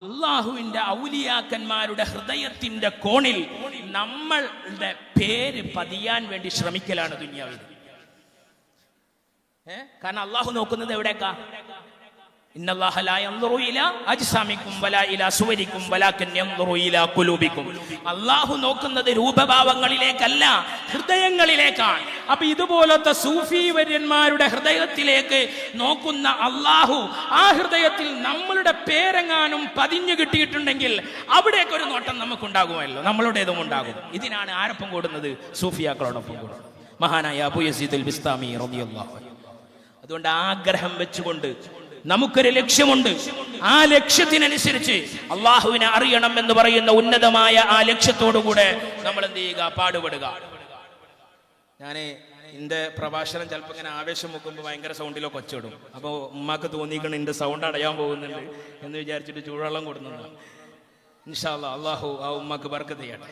അള്ളാഹുവിന്റെ ഔലിയാക്കന്മാരുടെ ഹൃദയത്തിന്റെ കോണിൽ നമ്മളുടെ പേര് പതിയാൻ വേണ്ടി ശ്രമിക്കലാണ് ദുനിയാവിൽ. കാരണം അള്ളാഹു നോക്കുന്നത് എവിടേക്കാ? ഇന്നല്ലാഹ ലാ യൻദുറു ഇലാ അജ്സാമിക്കും വലാ ഇലാ സുവരിക്കും വലാകിൻ യൻദുറു ഇലാ ഖുലൂബിക്കും. അള്ളാഹു നോക്കുന്നത് രൂപഭാവങ്ങളിലേക്കല്ല, ഹൃദയങ്ങളിലേക്കാണ്. അപ്പൊ ഇതുപോലത്തെ സൂഫി വര്യന്മാരുടെ ഹൃദയത്തിലേക്ക് നോക്കുന്ന അള്ളാഹു ആ ഹൃദയത്തിൽ നമ്മളുടെ പേരെങ്ങാനും പതിഞ്ഞു കിട്ടിയിട്ടുണ്ടെങ്കിൽ അവിടേക്ക് ഒരു നോട്ടം നമുക്കുണ്ടാകുമല്ലോ, നമ്മളുടേതും ഉണ്ടാകും. ഇതിനാണ് ആരൊപ്പം കൂടുന്നത്? സൂഫിയാക്കളോടൊപ്പം കൂടുന്നത്. മഹാനായ അബൂ യസീദ് അൽ ബിസ്താമി റളിയല്ലാഹു അൻഹു. അതുകൊണ്ട് ആഗ്രഹം വെച്ചുകൊണ്ട് നമുക്കൊരു ലക്ഷ്യമുണ്ട്. ആ ലക്ഷ്യത്തിനനുസരിച്ച് അള്ളാഹുവിനെ അറിയണം എന്ന് പറയുന്ന ഉന്നതമായ ആ ലക്ഷ്യത്തോടുകൂടെ നമ്മൾ എന്ത് ചെയ്യുക? പാടുപെടുക. ഞാന് എന്റെ പ്രഭാഷണം ചിലപ്പോൾ ഇങ്ങനെ ആവേശം വെക്കുമ്പോൾ ഭയങ്കര സൗണ്ടിലൊക്കെ ഒച്ചിടും. അപ്പോൾ ഉമ്മാക്ക് തോന്നിക്കണം എന്റെ സൗണ്ട് അടയാൻ പോകുന്നുണ്ട് എന്ന് വിചാരിച്ചിട്ട് ചൂടുവെള്ളം കൊടുക്കുന്നതാണ്. ഇൻഷാ അല്ലാഹ് അള്ളാഹു ആ ഉമ്മാക്ക് ബർക്കത്ത് ചെയ്യട്ടെ.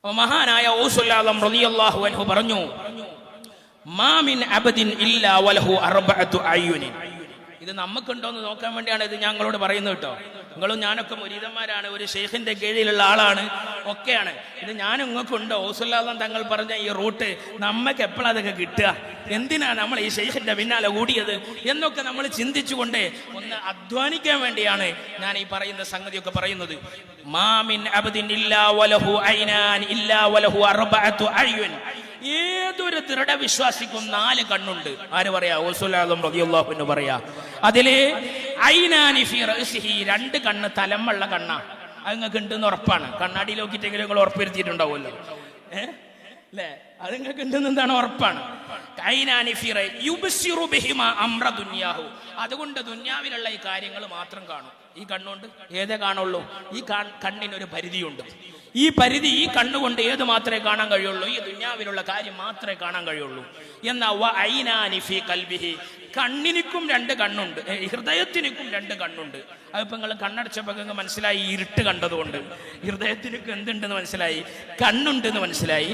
മഹാനായ ഔസുൽ ആദം റളിയല്ലാഹു അൻഹു പറഞ്ഞു, മാ മിൻ അബദിൻ ഇല്ലാ വലഹു അർബഅതു അയ്യുനിൻ. ഇത് നമുക്കുണ്ടോന്ന് നോക്കാൻ വേണ്ടിയാണ് ഇത് ഞങ്ങളോട് പറയുന്നത് കേട്ടോ. നിങ്ങളും ഞാനൊക്കെ മുരീദന്മാരാണ്, ഒരു ഷെയ്ഖിന്റെ കീഴിലുള്ള ആളാണ്, ഒക്കെയാണ്. ഇത് ഞാൻ ഇങ്ങൾക്കുണ്ടോ? ഔസുൽ ആദം തങ്ങൾ പറഞ്ഞ ഈ റൂട്ട് നമ്മക്ക് എപ്പോഴാ അതൊക്കെ കിട്ടുക? എന്തിനാണ് നമ്മൾ ഈ ഷെയ്ഖിന്റെ പിന്നാലെ കൂടിയത് എന്നൊക്കെ നമ്മൾ ചിന്തിച്ചുകൊണ്ട് ഒന്ന് അധ്വാനിക്കാൻ വേണ്ടിയാണ് ഞാൻ ഈ പറയുന്ന സംഗതിയൊക്കെ പറയുന്നത്. മാ മിൻ അബ്ദിൻ ഇല്ലാ വലഹു ഐനാൻ ഇല്ലാ വലഹു അർബഅതു അയ്യുൻ. ഏതൊരു ദൃഢവിശ്വാസിക്കും 4 കണ്ണുണ്ട്. ആര് പറയാ? ഔസുൽ ആദം റളിയല്ലാഹു അൻഹു പറയാ. അതില് ഐനാനി ഫീ റഅസിഹി, 2 കണ്ണ് തലമുള്ള കണ്ണാ. അത് നിങ്ങൾക്ക് ഉണ്ടെന്ന് ഉറപ്പാണ്. കണ്ണാടി നോക്കിയിട്ടെങ്കിലും നിങ്ങൾ ഉറപ്പുവരുത്തിയിട്ടുണ്ടാവുമല്ലോ, അല്ലേ? അത് നിങ്ങൾക്ക് ഉണ്ടെന്ന് എന്താണ് ഉറപ്പാണ്. അതുകൊണ്ട് ദുന്യാവിലുള്ള ഈ കാര്യങ്ങൾ മാത്രം കാണും. ഈ കണ്ണുകൊണ്ട് ഏതേ കാണുള്ളൂ? ഈ കണ്ണിനൊരു പരിധിയുണ്ട്. ഈ പരിധി, ഈ കണ്ണുകൊണ്ട് ഏത് മാത്രമേ കാണാൻ കഴിയുള്ളൂ? ഈ ദുന്യാവിലുള്ള കാര്യം മാത്രമേ കാണാൻ കഴിയുള്ളൂ. എന്നാ കണ്ണിനിക്കും 2 കണ്ണുണ്ട്, ഹൃദയത്തിനിക്കും 2 കണ്ണുണ്ട്. അതിപ്പോ നിങ്ങൾ കണ്ണടച്ചപ്പോ മനസ്സിലായി, ഇരുട്ട് കണ്ടതുകൊണ്ട്. ഹൃദയത്തിനൊക്കെ എന്തുണ്ടെന്ന് മനസ്സിലായി, കണ്ണുണ്ടെന്ന് മനസ്സിലായി.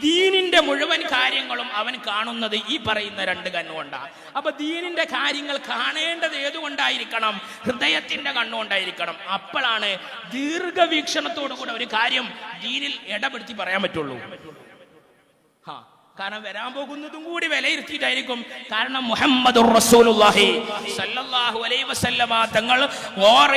ദീനിന്റെ മുഴുവൻ കാര്യങ്ങളും അവൻ കാണുന്നത് ഈ പറയുന്ന 2 കണ്ണുകൊണ്ടാണ്. അപ്പൊ ദീനിന്റെ കാര്യങ്ങൾ കാണേണ്ടത് ഏതുകൊണ്ടായിരിക്കണം? ഹൃദയത്തിന്റെ കണ്ണുകൊണ്ടായിരിക്കണം. അപ്പോഴാണ് ദീർഘവീക്ഷണത്തോടു കൂടെ ഒരു കാര്യം ദീനിൽ ഇടപെടുത്തി പറയാൻ പറ്റുള്ളൂ. കാരണം വരാൻ പോകുന്നതും കൂടി വിലയിരുത്തിയിട്ടായിരിക്കും. കാരണം മുഹമ്മദുർ റസൂലുള്ളാഹി സല്ലല്ലാഹു അലൈഹി വസല്ലമ തങ്ങൾ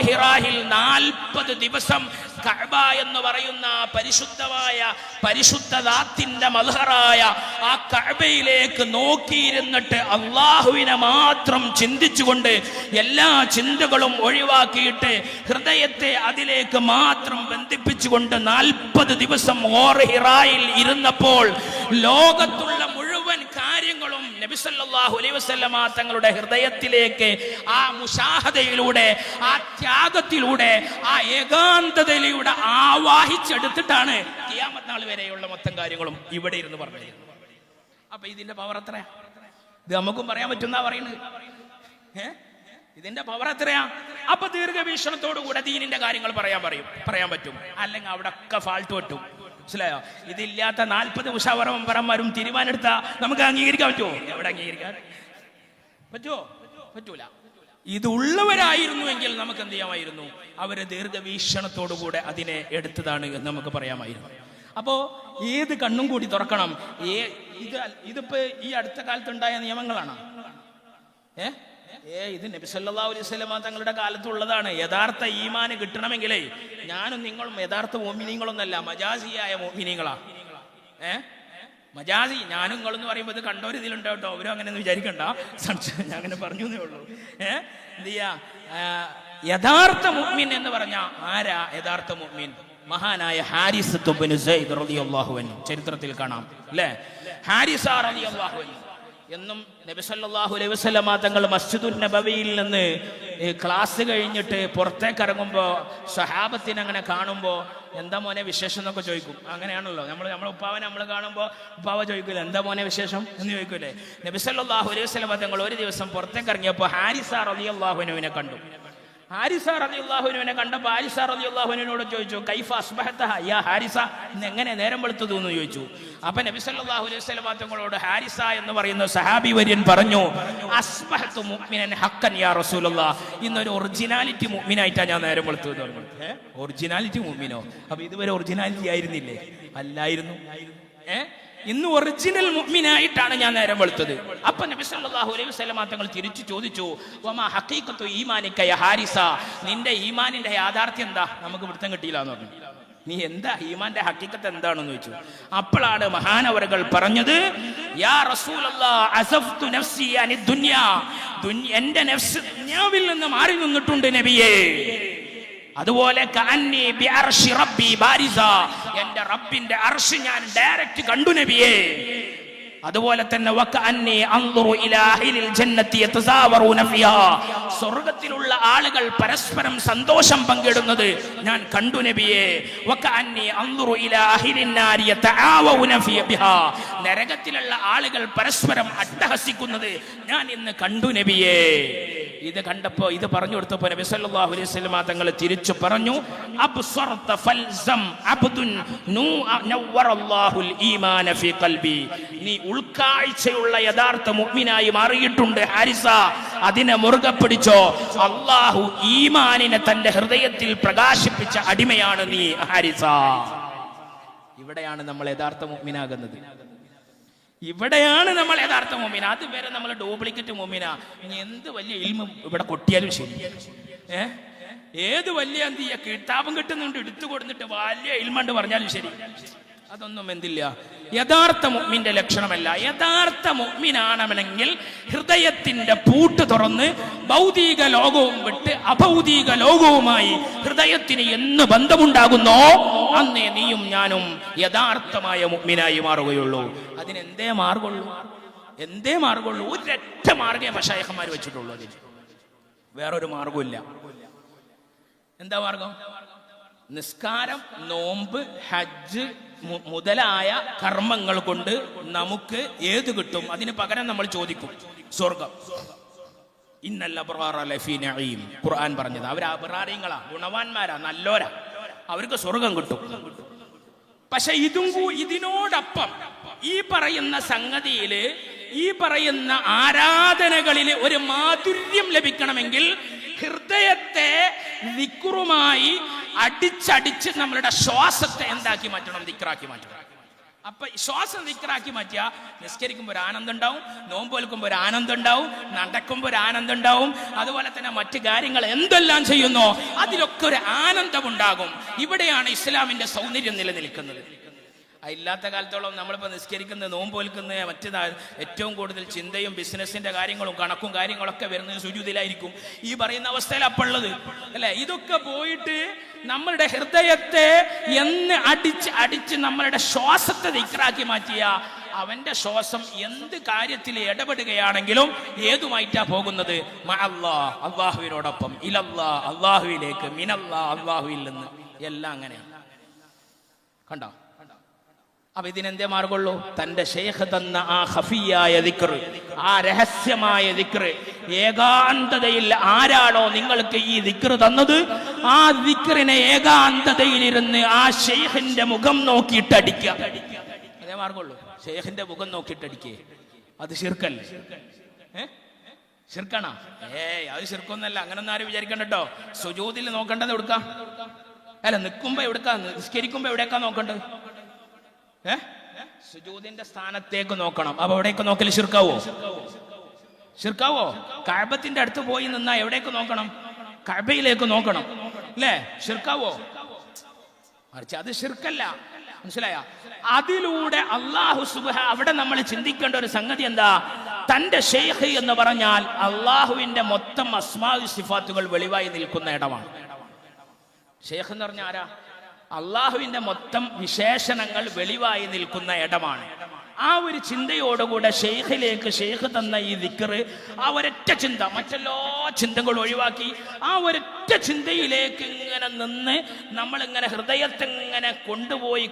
ഹിറാഹിൽ 40 ദിവസം കഅബ എന്ന് പറയുന്ന പരിശുദ്ധമായ പരിശുദ്ധദാത്തിന്റെ മൽഹറായ ആ കഅബയിലേക്ക് നോക്കിയിരുന്നിട്ട് അള്ളാഹുവിനെ മാത്രം ചിന്തിച്ചുകൊണ്ട് എല്ലാ ചിന്തകളും ഒഴിവാക്കിയിട്ട് ഹൃദയത്തെ അതിലേക്ക് മാത്രം ബന്ധിപ്പിച്ചുകൊണ്ട് 40 ദിവസം ഹിറായിൽ ഇരുന്നപ്പോൾ ലോകത്തുള്ള മുഴുവൻ കാര്യങ്ങളും നബി സല്ലല്ലാഹു അലൈഹി വസല്ലമ തങ്ങളുടെ ഹൃദയത്തിലേക്ക് ആ മുശാഹദയിലൂടെ, ആ ത്യാഗത്തിലൂടെ, ആ ഏകാന്തതയിലൂടെ ആവാഹിച്ചെടുത്തിട്ടാണ് ഖിയാമത്ത് നാൾ വരെയുള്ള മൊത്തം കാര്യങ്ങളും ഇവിടെ ഇരുന്ന് പറഞ്ഞത്. അപ്പൊ ഇതിന്റെ പവർ എത്രയാ? ഇത് നമുക്കും പറയാൻ പറ്റുന്ന പറയുന്നത്. ഇതിന്റെ പവർ എത്രയാ? അപ്പൊ ദീർഘവീക്ഷണത്തോടു കൂടെ ദീനിന്റെ കാര്യങ്ങൾ പറയാൻ പറ്റും. അല്ലെങ്കിൽ അവിടെ ഒക്കെ ഫാൾട്ട് പറ്റും. മനസ്സിലായോ? ഇതില്ലാത്ത 40 ഉഷാവറമ്പരന്മാരും തീരുമാനെടുത്താ നമുക്ക് അംഗീകരിക്കാൻ പറ്റുമോ? എവിടെ അംഗീകരിക്കാൻ പറ്റുമോ? പറ്റൂല. ഇതുള്ളവരായിരുന്നുവെങ്കിൽ നമുക്ക് എന്ത് ചെയ്യാമായിരുന്നു? അവര് ദീർഘവീക്ഷണത്തോടുകൂടെ അതിനെ എടുത്തതാണ് എന്ന് നമുക്ക് പറയാമായിരുന്നു. അപ്പോ ഏത് കണ്ണും കൂടി തുറക്കണം. ഇതിപ്പോ ഈ അടുത്ത കാലത്തുണ്ടായ നിയമങ്ങളാണ്. ഇത് നബി സല്ലല്ലാഹു അലൈഹി വസല്ലം തങ്ങളുടെ കാലത്തുള്ളതാണ്. യഥാർത്ഥ ഈമാന് കിട്ടണമെങ്കിലേ ഞാനും നിങ്ങളും യഥാർത്ഥ മോമിനീങ്ങളൊന്നല്ല, മജാസിയായ മോമിനീങ്ങളാ. മജാസി ഞാനും നിങ്ങളെന്ന് പറയുമ്പോൾ ഇത് കണ്ടവർ ഇതിലുണ്ടോ കേട്ടോ, അവരും അങ്ങനെ ഒന്നും വിചാരിക്കണ്ട, ഞാൻ അങ്ങനെ പറഞ്ഞു എന്നേ ഉള്ളൂ. എന്ത് ചെയ്യാ? യഥാർത്ഥ മുഅ്മിൻ എന്ന് പറഞ്ഞ ആരാ യഥാർത്ഥ മുഅ്മിൻ? മഹാനായ ഹാരിസ് ഇബ്നു സയ്യിദ് റളിയല്ലാഹു അൻഹു ചരിത്രത്തിൽ കാണാം, അല്ലേ? ഹാരിസ റളിയല്ലാഹു അൻഹു എന്നും നബി സല്ലല്ലാഹു അലൈഹി വസല്ലമ തങ്ങൾ മസ്ജിദുൻ നബവിയിൽ നിന്ന് ക്ലാസ് കഴിഞ്ഞിട്ട് പുറത്തേക്ക് ഇറങ്ങുമ്പോൾ സ്വഹാബത്തിനെ അങ്ങനെ കാണുമ്പോൾ എന്താ മോനെ വിശേഷം എന്നൊക്കെ ചോദിക്കും. അങ്ങനെയാണല്ലോ നമ്മളെ ഉപ്പാവനെ നമ്മൾ കാണുമ്പോൾ ഉപ്പാവ ചോദിക്കില്ല എന്താ മോനെ വിശേഷം എന്ന് ചോദിക്കൂലേ? നബി സല്ലല്ലാഹു അലൈഹി വസല്ലമ തങ്ങൾ ഒരു ദിവസം പുറത്തേക്ക് ഇറങ്ങിയപ്പോൾ ഹാരിസ റളിയല്ലാഹു അൻഹുവിനെ കണ്ടു. ഹാരിസ റളിയല്ലാഹു അൻഹുവിനെ കണ്ടപ്പോൾ ഹാരിസ റളിയല്ലാഹു അൻഹുവിനോട് ചോദിച്ചു, കൈഫ അസ്ബഹത യാ ഹാരിസ, ഇന്ന് എങ്ങനെ നേരം വെളുത്തത് എന്ന് ചോദിച്ചു. അപ്പൊ നബി സല്ലല്ലാഹു അലൈഹി വസല്ലം തങ്ങളോട് ഹാരിസ എന്ന് പറയുന്ന സഹാബി വര്യൻ പറഞ്ഞു, അസ്ബഹതു മുഅ്മിനൻ ഹഖൻ യാ റസൂലല്ലാഹ്, ഇന്നൊരു ഒറിജിനാലിറ്റി മുഅ്മിനായിട്ടാണ് ഞാൻ നേരം വെളുത്തത് എന്ന് പറഞ്ഞു. ഒറിജിനാലിറ്റി മുഅ്മിനോ? അപ്പൊ ഇതുവരെ ഒറിജിനാലിറ്റി ആയിരുന്നില്ലേ? അല്ലായിരുന്നു. ഇന്ന് ഒറിജിനൽ മുഅ്മിനായിട്ടാണ് ഞാൻ നേരം വെളുത്തത്. അപ്പൊ നബി സല്ലല്ലാഹു അലൈഹി വസല്ലം തങ്ങൾ തിരിച്ചു ചോദിച്ചു, വമാ ഹഖീഖത്തു ഈമാനിക യാ ഹാരിസ, നിന്റെ ഈമാനിന്റെ യാഥാർത്ഥ്യം എന്താ? നമുക്ക് പിടുത്തം കിട്ടിയില്ല എന്ന് പറഞ്ഞു. നീ എന്താ ഈമാന്റെ ഹഖീഖത്ത് എന്താണെന്ന് ചോദിച്ചു. അപ്പോഴാണ് മഹാനവറുകൾ പറഞ്ഞത്, യാ റസൂലല്ലാഹ് അസഫ്തു നഫ്സി അനി ദുനിയ, എന്റെ നഫ്സ് ദുനിയാവിൽ നിന്ന് മാറി നിന്നിട്ടുണ്ട് നബിയേ. അതുപോലെ എന്റെ റബ്ബിന്റെ അർശ് ഞാൻ ഡയറക്റ്റ് കണ്ടു നബിയേ. അതുപോലെ തന്നെ സ്വർഗത്തിലുള്ള ആളുകൾ പരസ്പരം സന്തോഷം പങ്കിടുന്നത് ഞാൻ കണ്ടു നബിയേ. നരകത്തിലുള്ള ആളുകൾ പരസ്പരം അട്ടഹസിക്കുന്നത് ഞാൻ ഇന്ന് കണ്ടു നബിയേ. ഇത് കണ്ടപ്പോ, ഇത് പറഞ്ഞു കൊടുത്തപ്പോ നബി സല്ലല്ലാഹു അലൈഹി വസല്ലം തങ്ങൾ തിരിച്ചു പറഞ്ഞു, അബ്സറത ഫൽസം അബ്ദുൻ നവ്വറല്ലാഹുൽ ഈമാന ഫീ ഖൽബി, നീ ഉൾക്കാഴ്ചയുള്ള യഥാർത്ഥ മുഅ്മിനായി മാറിയിട്ടുണ്ട് ഹാരിസ, അതിനെ മുറുകെ പിടിച്ചോ. അല്ലാഹു ഈമാനിനെ തന്റെ ഹൃദയത്തിൽ പ്രകാശിപ്പിച്ച അടിമയാണ് നീ ഹാരിസ. ഇവിടെയാണ് നമ്മൾ യഥാർത്ഥ മുഅ്മിനാകുന്നത്. ഇവിടെയാണ് നമ്മൾ യഥാർത്ഥ മുഅ്മിന. അതുവരെ നമ്മൾ ഡ്യൂപ്ലിക്കേറ്റ് മുഅ്മിന. ഇനി എന്ത് വലിയ ഇൽമ് ഇവിടെ കൊട്ടിയാലും ശരി, ഏത് വലിയ എന്ത് ചെയ്യുക, കിതാബും കിട്ടുന്നുണ്ട് എടുത്തു കൊടുത്തിട്ട് വലിയ ഇൽമണ്ട് പറഞ്ഞാലും ശരി, അതൊന്നും എന്തില്ല, യഥാർത്ഥ മുഅ്മിന്റെ ലക്ഷണമല്ല. യഥാർത്ഥ മുഅ്മിനാണെങ്കിൽ ഹൃദയത്തിന്റെ പൂട്ട് തുറന്ന് ഭൗതിക ലോകവും വിട്ട് അഭൗതിക ലോകവുമായി ഹൃദയത്തിന് എന്ന് ബന്ധമുണ്ടാകുന്നോ അന്നേ നീയും ഞാനും യഥാർത്ഥമായ മുഅ്മിനായി മാറുകയുള്ളൂ. അതിനെന്തേ മാർഗമുള്ളൂ? എന്തേ മാർഗമുള്ളൂ? ഒരൊറ്റ മാർഗ്ഗമേ മശായിഖന്മാർ വെച്ചിട്ടുള്ളൂ. അതിന് വേറൊരു മാർഗമില്ല. എന്താ മാർഗം? നിസ്കാരം, നോമ്പ്, ഹജ്ജ് മുതലായ കർമ്മങ്ങൾ കൊണ്ട് നമുക്ക് ഏത് കിട്ടും? അതിന് പകരം നമ്മൾ ചോദിക്കും സ്വർഗം. ഇന്നൽ അബ്റാറ ലഫീ നഈം, ഖുർആൻ പറഞ്ഞത്. അവർ അബ്റാറിങ്ങളാ, ഗുണവാന്മാരാ, നല്ലോരാ, അവർക്ക് സ്വർഗം കിട്ടും. പക്ഷെ ഇതിനോടൊപ്പം ഈ പറയുന്ന സംഗതിയില്, ഈ പറയുന്ന ആരാധനകളിൽ ഒരു മാധുര്യം ലഭിക്കണമെങ്കിൽ ഹൃദയത്തെ ദിക്റുമായി അടിച്ചടിച്ച് നമ്മളുടെ ശ്വാസത്തെ എന്താക്കി മാറ്റണം? ദിക്റാക്കി മാറ്റണം. അപ്പൊ ശ്വാസം ദിക്റാക്കി മാറ്റിയ നിസ്കരിക്കുമ്പോൾ ഒരു ആനന്ദം ഉണ്ടാവും, നോമ്പ് വെൽക്കുമ്പോൾ ഒരു ആനന്ദം ഉണ്ടാവും, നടക്കുമ്പോൾ ഒരു ആനന്ദം ഉണ്ടാവും, അതുപോലെ തന്നെ മറ്റു കാര്യങ്ങൾ എന്തെല്ലാം ചെയ്യുന്നോ അതിലൊക്കെ ഒരു ആനന്ദം ഉണ്ടാകും. ഇവിടെയാണ് ഇസ്ലാമിന്റെ സൗന്ദര്യം നിലനിൽക്കുന്നത്. ഇല്ലാത്ത കാലത്തോളം നമ്മളിപ്പോൾ നിസ്കരിക്കുന്നത്, നോമ്പ് വെൽക്കുന്നത്, മറ്റേതാ ഏറ്റവും കൂടുതൽ ചിന്തയും ബിസിനസിന്റെ കാര്യങ്ങളും കണക്കും കാര്യങ്ങളൊക്കെ വരുന്നത് സുജൂദിലായിരിക്കും. ഈ പറയുന്ന അവസ്ഥയിൽ അപ്പുള്ളത് അല്ലെ. ഇതൊക്കെ പോയിട്ട് നമ്മളുടെ ഹൃദയത്തെ എന്ന് അടിച്ച് നമ്മളുടെ ശ്വാസത്തെ ദിക്റാക്കി മാറ്റിയ അവന്റെ ശ്വാസം എന്ത് കാര്യത്തിൽ ഇടപെടുകയാണെങ്കിലും ഏതുമായിട്ടാ പോകുന്നത്? മഅല്ലാഹ്, അള്ളാഹുവിനോടൊപ്പം, ഇലല്ലാഹ്, അള്ളാഹുവിലേക്ക്, മിനല്ലാഹ്, അള്ളാഹുവിൽ നിന്ന്, എല്ലാം അങ്ങനെയാണ്. കണ്ടോ? അപ്പൊ ഇതിനെന്തേ മാർഗമുള്ളൂ? തന്റെ ശൈഖ് തന്ന ആ ഖഫിയായ ദിക്ർ, ആ രഹസ്യമായ ദിക്ർ, ഏകാന്തതയിൽ ആരാണോ നിങ്ങൾക്ക് ഈ ദിക്ർ തന്നത്, ആ ദിക്റിനെ ഏകാന്തതയിലിരുന്ന് ആ ശൈഖിന്റെ മുഖം നോക്കിയിട്ട് അടിക്കുക. അതേ മാർഗമുള്ളൂ. ശൈഖിന്റെ മുഖം നോക്കിയിട്ട് അടിക്കേ. അത് ശിർക്കല്ലേ? ശിർക്കാണോ? അത് ശിർക്കൊന്നല്ല. അങ്ങനൊന്നും ആരും വിചാരിക്കണ്ട കേട്ടോ. സുജൂദിൽ നോക്കേണ്ടത് എവിടുക്കാ? അല്ല, നിൽക്കുമ്പോ എവിടുക്കാ? നിസ്കരിക്കുമ്പോ എവിടേക്കാ നോക്കണ്ടത്? സുജൂദിന്റെ സ്ഥാനത്തേക്ക് നോക്കണം. അപ്പൊ എവിടേക്ക് നോക്കല്? ശിർക്കാവോ? ശിർക്കാവോ? കഅബത്തിന്റെ അടുത്ത് പോയി നിന്നാ എവിടേക്ക് നോക്കണം? കഅബയിലേക്ക് നോക്കണം അല്ലേ? ശിർക്കാവോ? മറിച്ച് അത് ശിർക്കല്ല. മനസ്സിലായ? അതിലൂടെ അല്ലാഹു സുബ്ഹാനഹു, അവിടെ നമ്മൾ ചിന്തിക്കേണ്ട ഒരു സംഗതി എന്താ? തന്റെ ശൈഖ് എന്ന് പറഞ്ഞാൽ അള്ളാഹുവിന്റെ മൊത്തം അസ്മാഉ സിഫാത്തുകൾ വെളിവായി നിൽക്കുന്ന ഇടമാണ്. ശൈഖ് എന്ന് പറഞ്ഞാൽ ആരാ? അള്ളാഹുവിന്റെ മൊത്തം വിശേഷണങ്ങൾ വെളിവായി നിൽക്കുന്ന ഇടമാണ്. ആ ഒരു ചിന്തയോടുകൂടെ ഷെയ്ഖിലേക്ക് ഷെയ്ഖ് തന്ന ഈ ദിക്റ്, ആ ഒരൊറ്റ ചിന്ത, മറ്റെല്ലാ ചിന്തകളും ഒഴിവാക്കി ആ ഒരൊറ്റ ചിന്തയിലേക്ക് ഇങ്ങനെ നിന്ന് നമ്മളിങ്ങനെ ഹൃദയത്തിങ്ങനെ കൊണ്ടുപോയി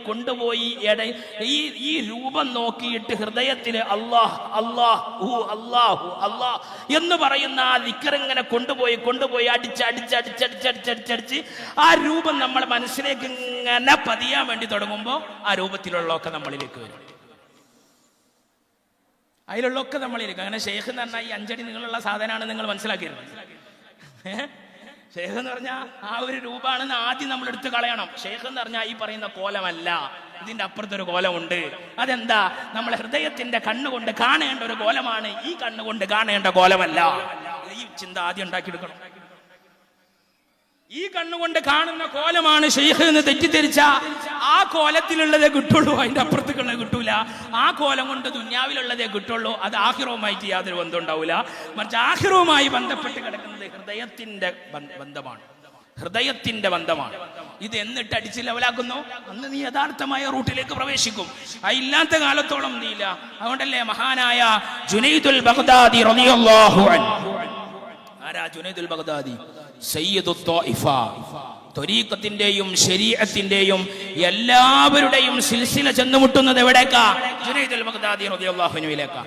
ഈ രൂപം നോക്കിയിട്ട് ഹൃദയത്തിൽ അല്ലാഹ് അല്ലാഹു അല്ലാഹു അല്ലാഹ് എന്ന് പറയുന്ന ആ ദിക്റ് ഇങ്ങനെ കൊണ്ടുപോയി അടിച്ച് ആ രൂപം നമ്മളെ മനസ്സിലേക്ക് ഇങ്ങനെ പതിയാൻ വേണ്ടി തുടങ്ങുമ്പോൾ ആ രൂപത്തിലുള്ളതൊക്കെ നമ്മളിലേക്ക് വരും. അതിലുള്ളൊക്കെ നമ്മളിരിക്കും. അങ്ങനെ ഷെയ്ഖ് എന്ന് പറഞ്ഞാൽ ഈ 5 അടി നീളമുള്ള സാധനമാണ് നിങ്ങൾ മനസ്സിലാക്കിയിരുന്നത്. ഷെയ്ഖ് എന്ന് പറഞ്ഞാൽ ആ ഒരു രൂപമാണെന്ന് ആദ്യം നമ്മൾ എടുത്ത് കളയണം. ഷെയ്ഖ് എന്ന് പറഞ്ഞാൽ ഈ പറയുന്ന കോലമല്ല, ഇതിന്റെ അപ്പുറത്തൊരു കോലമുണ്ട്. അതെന്താ? നമ്മളെ ഹൃദയത്തിന്റെ കണ്ണുകൊണ്ട് കാണേണ്ട ഒരു കോലമാണ്, ഈ കണ്ണുകൊണ്ട് കാണേണ്ട കോലമല്ല. ഈ ചിന്ത ആദ്യം ഉണ്ടാക്കിയെടുക്കണം. ഈ കണ്ണുകൊണ്ട് കാണുന്ന കോലമാണ് ഷെയ്ഖ് എന്ന് തെറ്റിദ്ധരിച്ച ആ കോലത്തിലുള്ളതേ കിട്ടുള്ളൂ, അതിന്റെ അപ്പുറത്തേക്കുള്ളത് കിട്ടൂല. ആ കോലം കൊണ്ട് ദുന്യാവിലുള്ളതേ കിട്ടുള്ളൂ. അത് ആഖിറവുമായിട്ട് യാതൊരു ബന്ധം ഉണ്ടാവില്ല. മറിച്ച് ആഖിറവുമായി ബന്ധപ്പെട്ട് കിടക്കുന്നത് ഹൃദയത്തിന്റെ ബന്ധമാണ്. ഇത് എന്നിട്ട് അടിച്ച് ലെവലാക്കുന്നു, അന്ന് നീ യഥാർത്ഥമായ റൂട്ടിലേക്ക് പ്രവേശിക്കും. ഇല്ലാത്ത കാലത്തോളം നീല. അതുകൊണ്ടല്ലേ മഹാനായ ജുനൈദുൽ ബഗ്ദാദി റളിയല്ലാഹു അൻഹു, ആരാ ജുനൈദുൽ ബഗ്ദാദി? സയ്യിദു ത്വായിഫ. ത്വരീഖത്തിന്റെയും ശരീഅത്തിന്റെയും എല്ലാവരുടെയും സിൽസില ചെന്നുമുട്ടുന്നത് എവിടേക്കാ? ജുനൈദുൽ ബഗ്ദാദി റളിയല്ലാഹു അൻഹുവിലേക്കാ.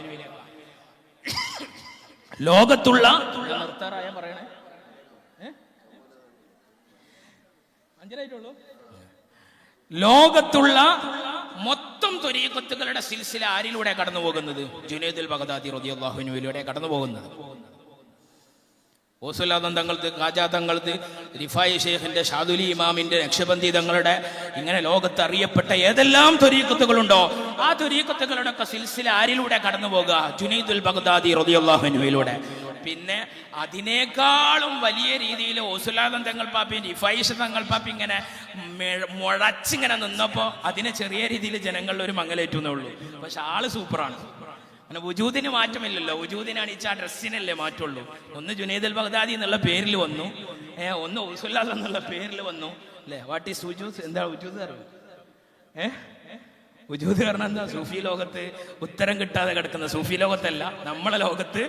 ലോകത്തുള്ള ലോകത്തുള്ള മൊത്തം ത്വരീഖത്തുകളുടെ സിൽസില ആരിലൂടെ കടന്നു പോകുന്നത്? ജുനൈദുൽ ബഗ്ദാദി റളിയല്ലാഹു അൻഹുവിലൂടെ കടന്നു പോകുന്നത്. ഓസുല്ലാദം തങ്ങൾക്ക്, ഖാജ തങ്ങൾക്ക്, റിഫായി ഷെയ്ഖിന്റെ, ഷാദുലി ഇമാമിന്റെ, നക്ഷബന്ദി തങ്ങളുടെ, ഇങ്ങനെ ലോകത്ത് അറിയപ്പെട്ട ഏതെല്ലാം ത്വരീഖത്തുകളുണ്ടോ ആ ത്വരീഖത്തുകളുടെ ഒക്കെ സിൽസില ആരിലൂടെ കടന്നു പോകുക? ജുനൈദുൽ ബഗ്ദാദി റളിയല്ലാഹു അൻഹുവിലൂടെ. പിന്നെ അതിനേക്കാളും വലിയ രീതിയിൽ ഓസുല്ലാദം തങ്ങൾ പാപ്പി, റിഫായി തങ്ങൾ പാപ്പി ഇങ്ങനെ മുഴച്ചിങ്ങനെ നിന്നപ്പോ അതിനെ ചെറിയ രീതിയിൽ ജനങ്ങളിൽ ഒരു മങ്ങലേറ്റുന്നേ ഉള്ളൂ. പക്ഷെ ആള് സൂപ്പറാണ്. അങ്ങനെ വുജൂദിന് മാറ്റമില്ലല്ലോ. വുജൂദിനാണ് ഈ ഡ്രസ്സിനല്ലേ മാറ്റുള്ളൂ. ഒന്ന് ജുനൈദുൽ ബഗ്ദാദി എന്നുള്ള പേരിൽ വന്നു, ഒന്ന് ഔസുല്ലാദ് എന്നുള്ള പേരിൽ വന്നു, അല്ലേ? വാട്ട് ഈസ് വുജൂദ്? എന്താ വുജൂദ് അറിവ്? വുജൂദ് കാരണം എന്താ? സൂഫി ലോകത്ത് ഉത്തരം കിട്ടാതെ കിടക്കുന്ന, സൂഫി ലോകത്തല്ല നമ്മളെ ലോകത്ത്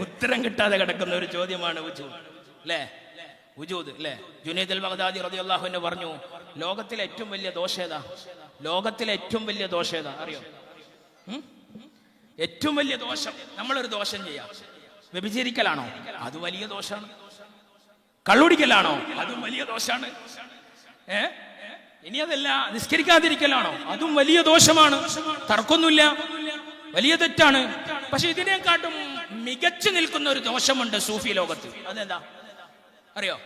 ഉത്തരം കിട്ടാതെ കിടക്കുന്ന ഒരു ചോദ്യമാണ് വുജൂദ്, അല്ലേ? വുജൂദ്, അല്ലേ? ജുനൈദുൽ ബഗ്ദാദി റളിയല്ലാഹു അൻഹു പറഞ്ഞു, ലോകത്തിലെ ഏറ്റവും വലിയ ദോഷം ഏതാ? ലോകത്തിലെ ഏറ്റവും വലിയ ദോഷം ഏതാ അറിയോ? ഏറ്റവും വലിയ ദോഷം, നമ്മളൊരു ദോഷം ചെയ്യാം. വ്യഭിചരിക്കലാണോ? അത് വലിയ ദോഷാണ്. കള്ളുടിക്കലാണോ? അതും വലിയ ദോഷാണ്. ഇനി അതല്ല, നിസ്കരിക്കാതിരിക്കലാണോ? അതും വലിയ ദോഷമാണ്. തർക്കൊന്നുമില്ല, വലിയ തെറ്റാണ്. പക്ഷെ ഇതിനെക്കാട്ടും മികച്ചു നിൽക്കുന്ന ഒരു ദോഷമുണ്ട് സൂഫി ലോകത്ത്. അതെന്താ അറിയോ?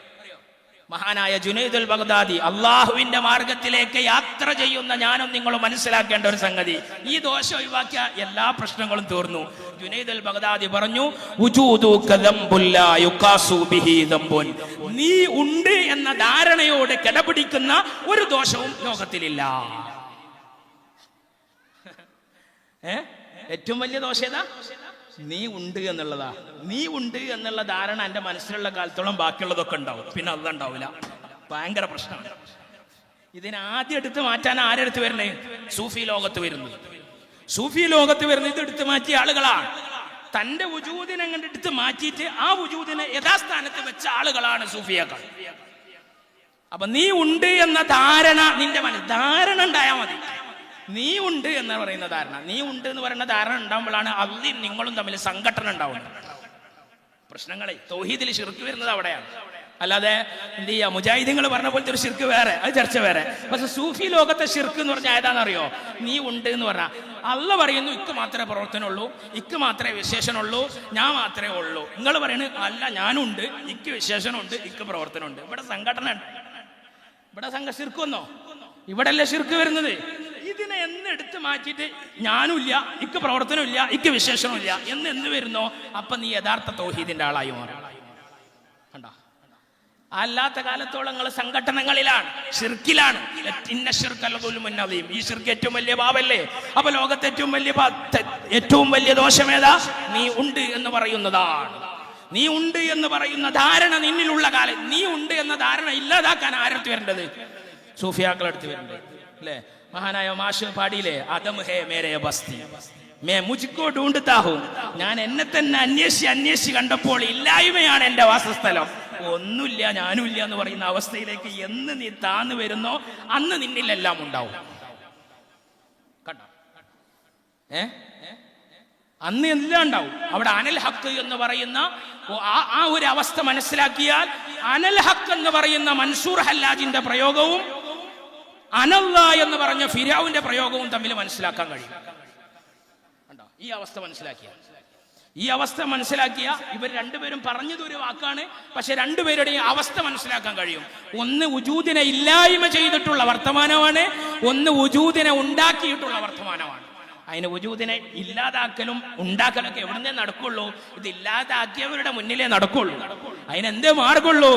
മഹാനായ ജുനൈദുൽ ബഗ്ദാദി, അള്ളാഹുവിന്റെ മാർഗത്തിലേക്ക് യാത്ര ചെയ്യുന്ന ഞാനും നിങ്ങളും മനസ്സിലാക്കേണ്ട ഒരു സംഗതി, ഈ ദോഷം ഒഴിവാക്കിയ എല്ലാ പ്രശ്നങ്ങളും തീർന്നു. ജുനൈദുൽ ബഗ്ദാദി പറഞ്ഞു, നീ ഉണ്ട് എന്ന ധാരണയോട് കിടപിടിക്കുന്ന ഒരു ദോഷവും ലോകത്തിലില്ല. ഏറ്റവും വലിയ ദോഷം ഏതാ? നീ ഉണ്ട് എന്നുള്ളതാ. നീ ഉണ്ട് എന്നുള്ള ധാരണ എന്റെ മനസ്സിലുള്ള കാലത്തോളം ബാക്കിയുള്ളതൊക്കെ ഉണ്ടാവും, പിന്നെ അതുണ്ടാവില്ല. ഭയങ്കര പ്രശ്നമാണ്. ഇതിനാദ്യം എടുത്ത് മാറ്റാൻ ആരെടുത്ത് വരണേ? സൂഫി ലോകത്ത് വരുന്നു. സൂഫി ലോകത്ത് വരുന്ന ഇത് എടുത്ത് മാറ്റിയ ആളുകളാണ്. തന്റെ വുജൂദിനെ അങ്ങോട്ട് എടുത്ത് മാറ്റിയിട്ട് ആ വുജൂദിനെ യഥാസ്ഥാനത്ത് വെച്ച ആളുകളാണ് സൂഫിയാക്കൾ. അപ്പൊ നീ ഉണ്ട് എന്ന ധാരണ നിന്റെ ധാരണ ഉണ്ടായാൽ മതി. നീ ഉണ്ട് എന്ന് പറയുന്ന ധാരണ, നീ ഉണ്ട് എന്ന് പറയുന്ന ധാരണ ഉണ്ടാകുമ്പോഴാണ് അള്ളയും നിങ്ങളും തമ്മിൽ സംഘടന ഉണ്ടാവുന്നത്. പ്രശ്നങ്ങളെ തൗഹീദിൽ ശിർക്ക് വരുന്നത് അവിടെയാണ്. അല്ലാതെ എന്ത് ചെയ്യാ, മുജാഹിദീങ്ങൾ പറഞ്ഞ പോലത്തെ ഒരു ശിർക്ക് വേറെ, അത് ചർച്ച വേറെ. പക്ഷെ സൂഫി ലോകത്തെ ശിർക്ക് എന്ന് പറഞ്ഞാൽ ഏതാണെന്നറിയോ? നീ ഉണ്ട് എന്ന് പറഞ്ഞാൽ അള്ള പറയുന്നു ഇക്ക് മാത്രമേ പ്രവർത്തനമുള്ളൂ, ഇക്ക് മാത്രമേ വിശേഷണമുള്ളൂ, ഞാൻ മാത്രമേ ഉള്ളൂ. നിങ്ങൾ പറയുന്നത് അല്ല, ഞാനുണ്ട്, ഇക്ക് വിശേഷണമുണ്ട്, ഇക്ക് പ്രവർത്തനമുണ്ട്. ഇവിടെ സംഘടന ഉണ്ട്. ഇവിടെ ശിർക്ക് വന്നോ? ഇവിടെ അല്ലേ ശിർക്ക് വരുന്നത്. ഇതിനെ എടുത്ത് മാറ്റിയിട്ട് ഞാനുമില്ല, ഇക്ക് പ്രവർത്തനമില്ല, ഇക്ക് വിശേഷണമില്ല എന്ന് വരുന്നോ, അപ്പൊ നീ യഥാർത്ഥ തൗഹീദിന്റെ ആളായി മാറും. കണ്ടോ? അല്ലാത്ത കാലത്തോളം നിങ്ങൾ സംഘടനകളിലാണ്, ശിർക്കിലാണ്. ഈ ശിർക്ക് ഏറ്റവും വലിയ പാപല്ലേ? അപ്പൊ ലോകത്തെ ഏറ്റവും വലിയ ദോഷം ഏതാ? നീ ഉണ്ട് എന്ന് പറയുന്നതാണ്. നീ ഉണ്ട് എന്ന് പറയുന്ന ധാരണ നിന്നിലുള്ള കാലം, നീ ഉണ്ട് എന്ന ധാരണ ഇല്ലാതാക്കാൻ ആരടുത്ത് വരേണ്ടത്? സൂഫിയാക്കളടുത്ത് വരേണ്ടത്, അല്ലേ? മഹാനായ മാഷ് പാടിയില്ലേ, അദം ഹേ മേരെ ബസ്തി മേ മുജ്കോ ഢൂണ്ട്താ ഹൂം, ഞാൻ എന്നെ തന്നെ അന്വേഷിച്ച് കണ്ടപ്പോൾ ഇല്ലായ്മയാണ് എന്റെ വാസസ്ഥലം, ഒന്നുമില്ല ഞാനും ഇല്ല എന്ന് പറയുന്ന അവസ്ഥയിലേക്ക് എന്ന് നീ താന്നു വരുന്നോ അന്ന് നിന്നിലെല്ലാം ഉണ്ടാവും. കണ്ടോ? അന്ന് എല്ലാം ഉണ്ടാവും. അവിടെ അനൽ ഹക്ക് എന്ന് പറയുന്ന ആ ഒരു അവസ്ഥ മനസ്സിലാക്കിയാൽ അനൽ ഹക്ക് എന്ന് പറയുന്ന മൻസൂർ ഹല്ലാജിന്റെ പ്രയോഗവും അനല്ല എന്ന് പറഞ്ഞ ഫിരാവിന്റെ പ്രയോഗവും തമ്മിൽ മനസ്സിലാക്കാൻ കഴിയും. കണ്ടോ? ഈ അവസ്ഥ മനസ്സിലാക്കിയ ഇവർ രണ്ടുപേരും പറഞ്ഞത് ഒരു വാക്കാണ്, പക്ഷെ രണ്ടുപേരുടെയും അവസ്ഥ മനസ്സിലാക്കാൻ കഴിയും. ഒന്ന് വുജൂദിനെ ഇല്ലായ്മ ചെയ്തിട്ടുള്ള വർത്തമാനമാണ്, ഒന്ന് വുജൂദിനെ ഉണ്ടാക്കിയിട്ടുള്ള വർത്തമാനമാണ്. അതിന് വുജൂദിനെ ഇല്ലാതാക്കലും ഉണ്ടാക്കലൊക്കെ എവിടുന്നേ നടക്കുള്ളൂ? ഇത് ഇല്ലാതാക്കിയവരുടെ മുന്നിലേ നടക്കുള്ളൂ. അതിനെന്തേ മാർഗുള്ളൂ?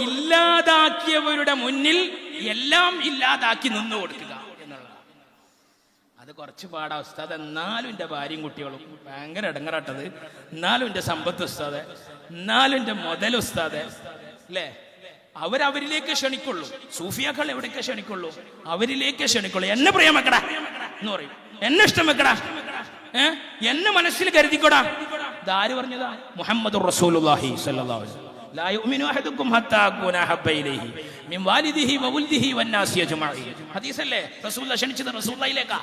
ഇല്ലാതാക്കിയവരുടെ മുന്നിൽ എല്ലാം ഇല്ലാതാക്കി നിന്നു കൊടുക്കുക എന്നുള്ളതാണ്. അത് കുറച്ച് പാടാ ഉസ്താദ്. എന്നാലും എൻ്റെ ഭാര്യയും കുട്ടികളും ഭയങ്കര ഇടങ്ങറാട്ടത്, എന്നാലും എൻ്റെ സമ്പത്ത് ഉസ്താദ്, എന്നാലും എൻ്റെ മുതൽ ഉസ്താദ് അല്ലേ, അവരവരിലേക്ക് ക്ഷണിക്കുള്ളൂ. സൂഫിയാക്കൾ എവിടേക്ക് ക്ഷണിക്കുള്ളൂ? അവരിലേക്ക് ക്ഷണിക്കുള്ളൂ. എന്നെ പ്രിയം വെക്കടാ എന്ന് പറയും, എന്നെ ഇഷ്ടം വെക്കടാ, എന്നെ മനസ്സിൽ കരുതിക്കോടാ. ഇതാര് പറഞ്ഞതാ? മുഹമ്മദുർ റസൂലുള്ളാഹി സ്വല്ലല്ലാഹു അലൈഹി വസല്ലം. ലാ യുഅ്മിനു അഹദുക്കും ഹത്താ അകൂന ഹബ്ബ ഇലൈഹി മിൻ വാലിദിഹി വവൽദിഹി വന്നാസി അജ്മഈൻ. ഹദീസല്ലേ? റസൂലുള്ളാഹി ക്ഷണിച്ചത് റസൂലുള്ളാഹിലേക്കാ,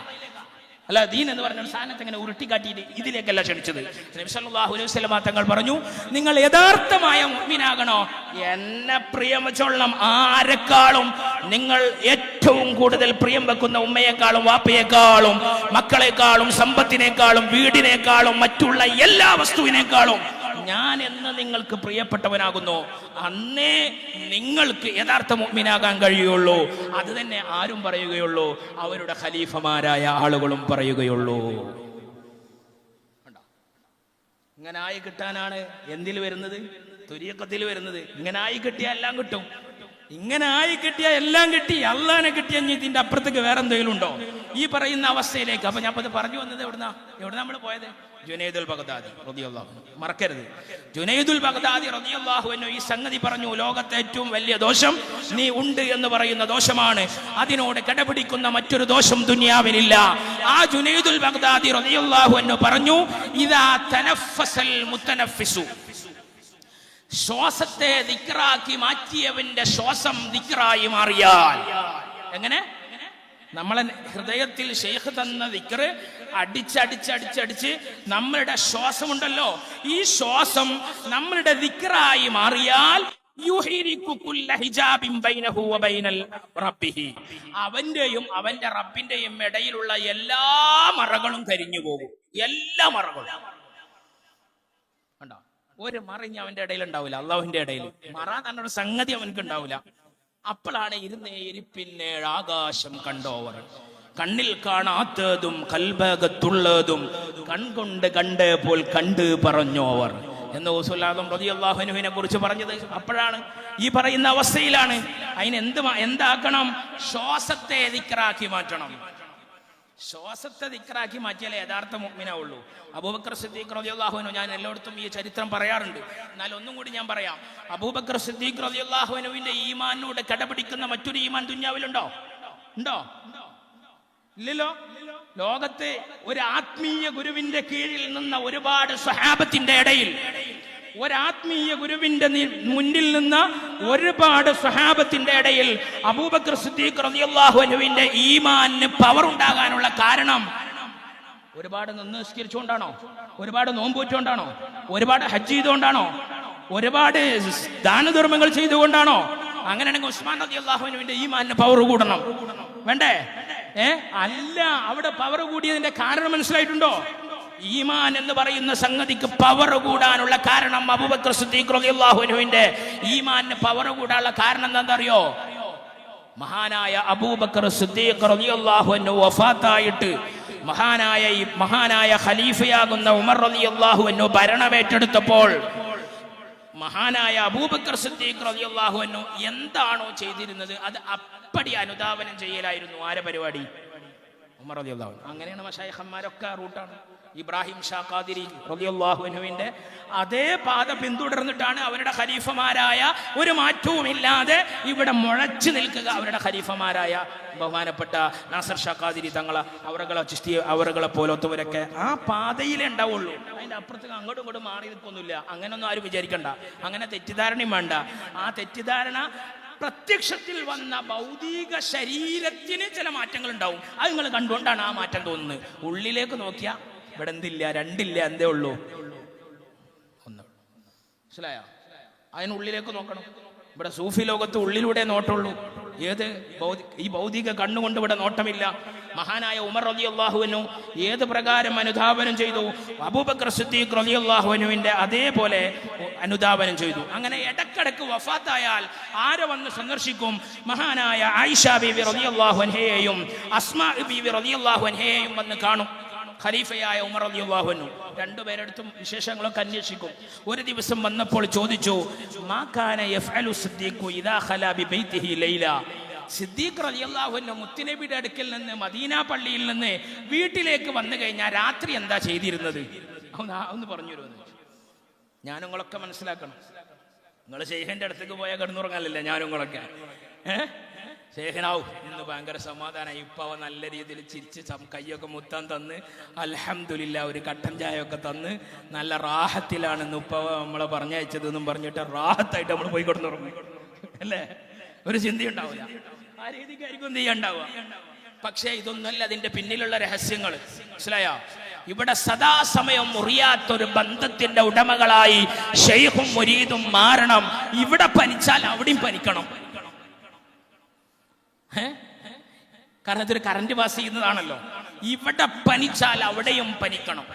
അല്ല ദീൻ എന്ന് പറഞ്ഞ സ്ഥാനത്ത് ഇങ്ങനെ ഉരുട്ടിക്കാട്ടിയിട്ട് ഇതിലേക്കല്ല ക്ഷണിച്ചത്. നബി സല്ലല്ലാഹു അലൈഹി വസല്ലം തങ്ങൾ പറഞ്ഞു, നിങ്ങൾ യഥാർത്ഥമായ മുഅ്മിനാകണോ, എന്നെ പ്രിയം വെച്ചോളണം. ആരെക്കാളും നിങ്ങൾ ഏറ്റവും കൂടുതൽ പ്രിയം വെക്കുന്ന ഉമ്മയെക്കാളും വാപ്പയെക്കാളും മക്കളെക്കാളും സമ്പത്തിനേക്കാളും വീടിനേക്കാളും മറ്റുള്ള എല്ലാ വസ്തുവിനേക്കാളും ഞാൻ എന്ന് നിങ്ങൾക്ക് പ്രിയപ്പെട്ടവനാകുന്നു, അന്നേ നിങ്ങൾക്ക് യഥാർത്ഥ മുഅ്മിനാകാൻ കഴിയുള്ളൂ. അത് തന്നെ ആരും പറയുകയുള്ളൂ? അവരുടെ ഖലീഫമാരായ ആളുകളും പറയുകയുള്ളൂ. ഇങ്ങനെ ആയി കിട്ടാനാണ് എന്തിൽ വരുന്നത്? തുരീഖത്തിൽ വരുന്നത്. ഇങ്ങനെ ആയി കിട്ടിയാൽ എല്ലാം കിട്ടും. ഇങ്ങനെ ആയി കിട്ടിയാൽ എല്ലാം കിട്ടി. അള്ളാനെ കിട്ടിയ ഇതിന്റെ അപ്പുറത്തേക്ക് വേറെ എന്തെങ്കിലും ഉണ്ടോ? ഈ പറയുന്ന അവസ്ഥയിലേക്ക്. അപ്പൊ ഞാൻ പറഞ്ഞു വന്നത് എവിടുന്ന നമ്മൾ പോയത്? ജുനൈദുൽ ബഗ്ദാദി റളിയല്ലാഹു അൻഹു. മറക്കരുത്, ജുനൈദുൽ ബഗ്ദാദി റളിയല്ലാഹു അൻഹു ഈ സംഗതി പറഞ്ഞു. ലോകത്തെ ഏറ്റവും വലിയ ദോഷം നീ ഉണ്ട് എന്ന് പറയുന്ന ദോഷമാണ്. അതിനോട് കടപിടിക്കുന്ന മറ്റൊരു ദോഷം ദുനിയാവിലില്ല. ആ ജുനൈദുൽ ബഗ്ദാദി റളിയല്ലാഹു അൻഹു പറഞ്ഞു, ഇദാ തനഫസൽ മുതനഫിസു, ശ്വാസത്തെ ദിക്റാക്കി മാറ്റിയവന്റെ ശ്വാസം ദിക്റായി മാറിയാൽ. എങ്ങനെ? നമ്മളെ ഹൃദയത്തിൽ ശൈഖ് തന്ന ദിക്റ് അടിച്ചടിച്ച് നമ്മളുടെ ശ്വാസമുണ്ടല്ലോ, ഈ ശ്വാസം നമ്മളുടെ ദിക്റായി മാറിയാൽ അവന്റെയും അവന്റെ റബ്ബിന്റെയും ഇടയിലുള്ള എല്ലാ മറകളും കരിഞ്ഞു പോകും. എല്ലാ മറകളും കണ്ടോ? ഒരു മറിഞ്ഞ് അവന്റെ ഇടയിൽ ഉണ്ടാവില്ല. അള്ളാഹുവിന്റെ ഇടയിൽ മറ എന്നൊരു സംഗതി അവനക്ക് ഉണ്ടാവില്ല. അപ്പോഴാണ് ഇരുന്നേരിപ്പിന്നെ ആകാശം കണ്ടോവർ, കണ്ണിൽ കാണാത്തതും കൽബകത്തുള്ളതും കൺകൊണ്ട് കണ്ടപ്പോൾ കണ്ട് പറഞ്ഞോവർ എന്ന് റസൂലുള്ളാഹി റളിയല്ലാഹു അൻഹുവിനെ കുറിച്ച് പറഞ്ഞത്. അപ്പോഴാണ്, ഈ പറയുന്ന അവസ്ഥയിലാണ്. അതിന് എന്താക്കണം? ശ്വാസത്തെ ദിക്റാക്കി മാറ്റണം. ശ്വാസത്തെ ദിക്റാക്കി മാറ്റിയാലേ യഥാർത്ഥ മുഅ്മിനാവുള്ളൂ. അബൂബക്കർ സിദ്ദീഖ് റളിയല്ലാഹു അൻഹു, ഞാൻ എല്ലായിടത്തും ഈ ചരിത്രം പറയാറുണ്ട്, എന്നാൽ ഒന്നും കൂടി ഞാൻ പറയാം. അബൂബക്കർ സിദ്ദീഖ് റളിയല്ലാഹു അൻഹുവിന്റെ ഈമാനിനോട് കടപിടിക്കുന്ന മറ്റൊരു ഈമാൻ ദുനിയാവിലുണ്ടോ? ഉണ്ടോ? ഇല്ലല്ലോ. ലോകത്തെ ഒരു ആത്മീയ ഗുരുവിന്റെ കീഴിൽ നിന്ന ഒരുപാട് സ്വഹാബത്തിന്റെ ഇടയിൽ, ഒരാത്മീയ ഗുരുവിന്റെ മുന്നിൽ നിന്ന് ഒരുപാട് സ്വഹാബത്തിന്റെ ഇടയിൽ അബൂബക്കർ സിദ്ദീഖ് റളിയല്ലാഹു അൻഹുവിന്റെ ഈമാനിന് പവർ ഉണ്ടാകാനുള്ള കാരണം ഒരുപാട് നിസ്കരിച്ചുകൊണ്ടാണോ? ഒരുപാട് നോമ്പ് വെച്ചുകൊണ്ടാണോ? ഒരുപാട് ഹജ്ജ് ചെയ്തുകൊണ്ടാണോ? ഒരുപാട് ദാനധർമ്മങ്ങൾ ചെയ്തുകൊണ്ടാണോ? അങ്ങനെയാണെങ്കിൽ ഉസ്മാൻ റളിയല്ലാഹു അൻഹുവിന്റെ ഈമാനിന് പവർ കൂടണം, വേണ്ടേ? അല്ല. അവിടെ പവർ കൂടിയതിന്റെ കാരണം മനസ്സിലായിട്ടുണ്ടോ? ഈമാൻ എന്ന് പറയുന്ന സംഗതിക്ക് പവർ കൂടാനുള്ള കാരണം, അബൂബക്കർ സിദ്ദീഖ് റളിയല്ലാഹു അൻഹുവിന്റെ ഈമാനിന് പവർ കൂടാനുള്ള കാരണം എന്താണെന്നറിയോ? മഹാനായ അബൂബക്കർ സിദ്ദീഖ് റളിയല്ലാഹു അൻഹു വഫാത്തായിട്ട് മഹാനായ ഖലീഫയാകുന്ന ഉമർ റളിയല്ലാഹു അൻഹു ഭരണമേറ്റെടുത്തപ്പോൾ മഹാനായ അബൂബക്കർ സിദ്ദീഖ് റളിയല്ലാഹു അൻഹു എന്താണോ ചെയ്തിരുന്നത് അത് അപ്പടി അനുധാവനം ചെയ്യലായിരുന്നു. ആരെ പരിപാടി? ഉമർ റളിയല്ലാഹു അൻഹു. അങ്ങനെയാണ് മശായിഖന്മാരൊക്കെ റൂട്ടാണ്. ഇബ്രാഹിം ഷാ ഖാദിരി റളിയല്ലാഹു അൻഹുവിന്റെ അതേ പാത പിന്തുടർന്നിട്ടാണ് അവരുടെ ഖലീഫമാരായ ഒരു മാറ്റവും ഇല്ലാതെ ഇവിടെ മുഴച്ചു നിൽക്കുക അവരുടെ ഖലീഫമാരായ ബഹുമാനപ്പെട്ട നാസർ ഷാ ഖാദിരി തങ്ങളെ അവറുകളെ പോലത്തവരൊക്കെ ആ പാതയിലേ ഉണ്ടാവുള്ളൂ. അതിന്റെ അപ്പുറത്തേക്ക് അങ്ങോട്ടും ഇങ്ങോട്ടും മാറി നിൽക്കൊന്നുമില്ല. അങ്ങനൊന്നും ആരും വിചാരിക്കണ്ട, അങ്ങനെ തെറ്റിദ്ധാരണയും വേണ്ട. ആ തെറ്റിദ്ധാരണ പ്രത്യക്ഷത്തിൽ വന്ന ഭൗതിക ശരീരത്തിന് ചില മാറ്റങ്ങൾ ഉണ്ടാവും. അത് നിങ്ങൾ കണ്ടുകൊണ്ടാണ് ആ മാറ്റം തോന്നുന്നത്. ഉള്ളിലേക്ക് നോക്കിയാൽ ഇവിടെ എന്തില്ല, രണ്ടില്ല, എന്തേ ഉള്ളൂ, ഒന്ന്. മനസ്സിലായോ? അതിനുള്ളിലേക്ക് നോക്കണം. ഇവിടെ സൂഫി ലോകത്ത് ഉള്ളിലൂടെ നോട്ടുള്ളൂ. ഏത് ഈ ഭൗതിക കണ്ണുകൊണ്ട് ഇവിടെ നോട്ടമില്ല. മഹാനായ ഉമർ റളിയല്ലാഹു അൻഹു ഏത് പ്രകാരം അനുധാവനം ചെയ്തു, അബൂബക്കർ സിദ്ദീഖ് റളിയല്ലാഹു അൻഹുവിന്റെ അതേപോലെ അനുധാവനം ചെയ്തു. അങ്ങനെ ഇടക്കിടക്ക് വഫാത്തായാൽ ആരെ വന്ന് സന്ദർശിക്കും? മഹാനായ ആയിഷ ബീവി റളിയല്ലാഹു അൻഹയെയും അസ്മാ ബീവി റളിയല്ലാഹു അൻഹയെയും വന്ന് കാണും. ഖലീഫയായ ഉമർ റളിയല്ലാഹു അൻഹു രണ്ടുപേരെടുത്തും വിശേഷങ്ങളൊക്കെ അന്വേഷിക്കും. ഒരു ദിവസം വന്നപ്പോൾ ചോദിച്ചു, മാ കാന യഫ്അലു സിദ്ദീഖു ഇദാ ഖലാ ബിബൈതിഹി ലൈല. സിദ്ദീഖ് റളിയല്ലാഹു അൻഹു മുത്തുനബിയുടെ അടുക്കൽ നിന്ന് മദീന പള്ളിയിൽ നിന്ന് വീട്ടിലേക്ക് വന്നു കഴിഞ്ഞാൽ രാത്രി എന്താ ചെയ്തിരുന്നത് ഒന്ന് പറഞ്ഞു തരുമെന്ന്. ഞാനും നിങ്ങളൊക്കെ മനസ്സിലാക്കണം. നിങ്ങൾ ശൈഖിന്റെ അടുത്തേക്ക് പോയാൽ കിടന്നുറങ്ങാനല്ലേ ഞാനും നിങ്ങളൊക്കെ. ശേഖനാവും ഇന്ന് ഭയങ്കര സമാധാനം. ഇപ്പൊ അവ നല്ല രീതിയിൽ ചിരിച്ച് കയ്യൊക്കെ മുത്താൻ തന്ന് അൽഹംദുലില്ലാ ഒരു കട്ടൻ ചായയൊക്കെ തന്ന് നല്ല റാഹത്തിലാണെന്ന് ഉപ്പ നമ്മളെ പറഞ്ഞയച്ചതെന്നും പറഞ്ഞിട്ട് റാഹത്തായിട്ട് നമ്മൾ പോയി കിടന്നുറങ്ങും അല്ലേ? ഒരു ചിന്തയുണ്ടാവില്ല. ആ രീതിക്കായിരിക്കും എന്ത് ചെയ്യാണ്ടാവുക. പക്ഷേ ഇതൊന്നല്ല അതിന്റെ പിന്നിലുള്ള രഹസ്യങ്ങൾ. മനസ്സിലായോ? ഇവിടെ സദാസമയം മുറിയാത്തൊരു ബന്ധത്തിന്റെ ഉടമകളായി ശൈഖും മുരീദും മാറണം. ഇവിടെ പനിച്ചാൽ അവിടെയും പനിക്കണം. കാരണം ഇതൊരു കറന്റ് പാസ് ചെയ്യുന്നതാണല്ലോ. ഇവിടെ പനിച്ചാൽ അവിടെയും പനിക്കണം.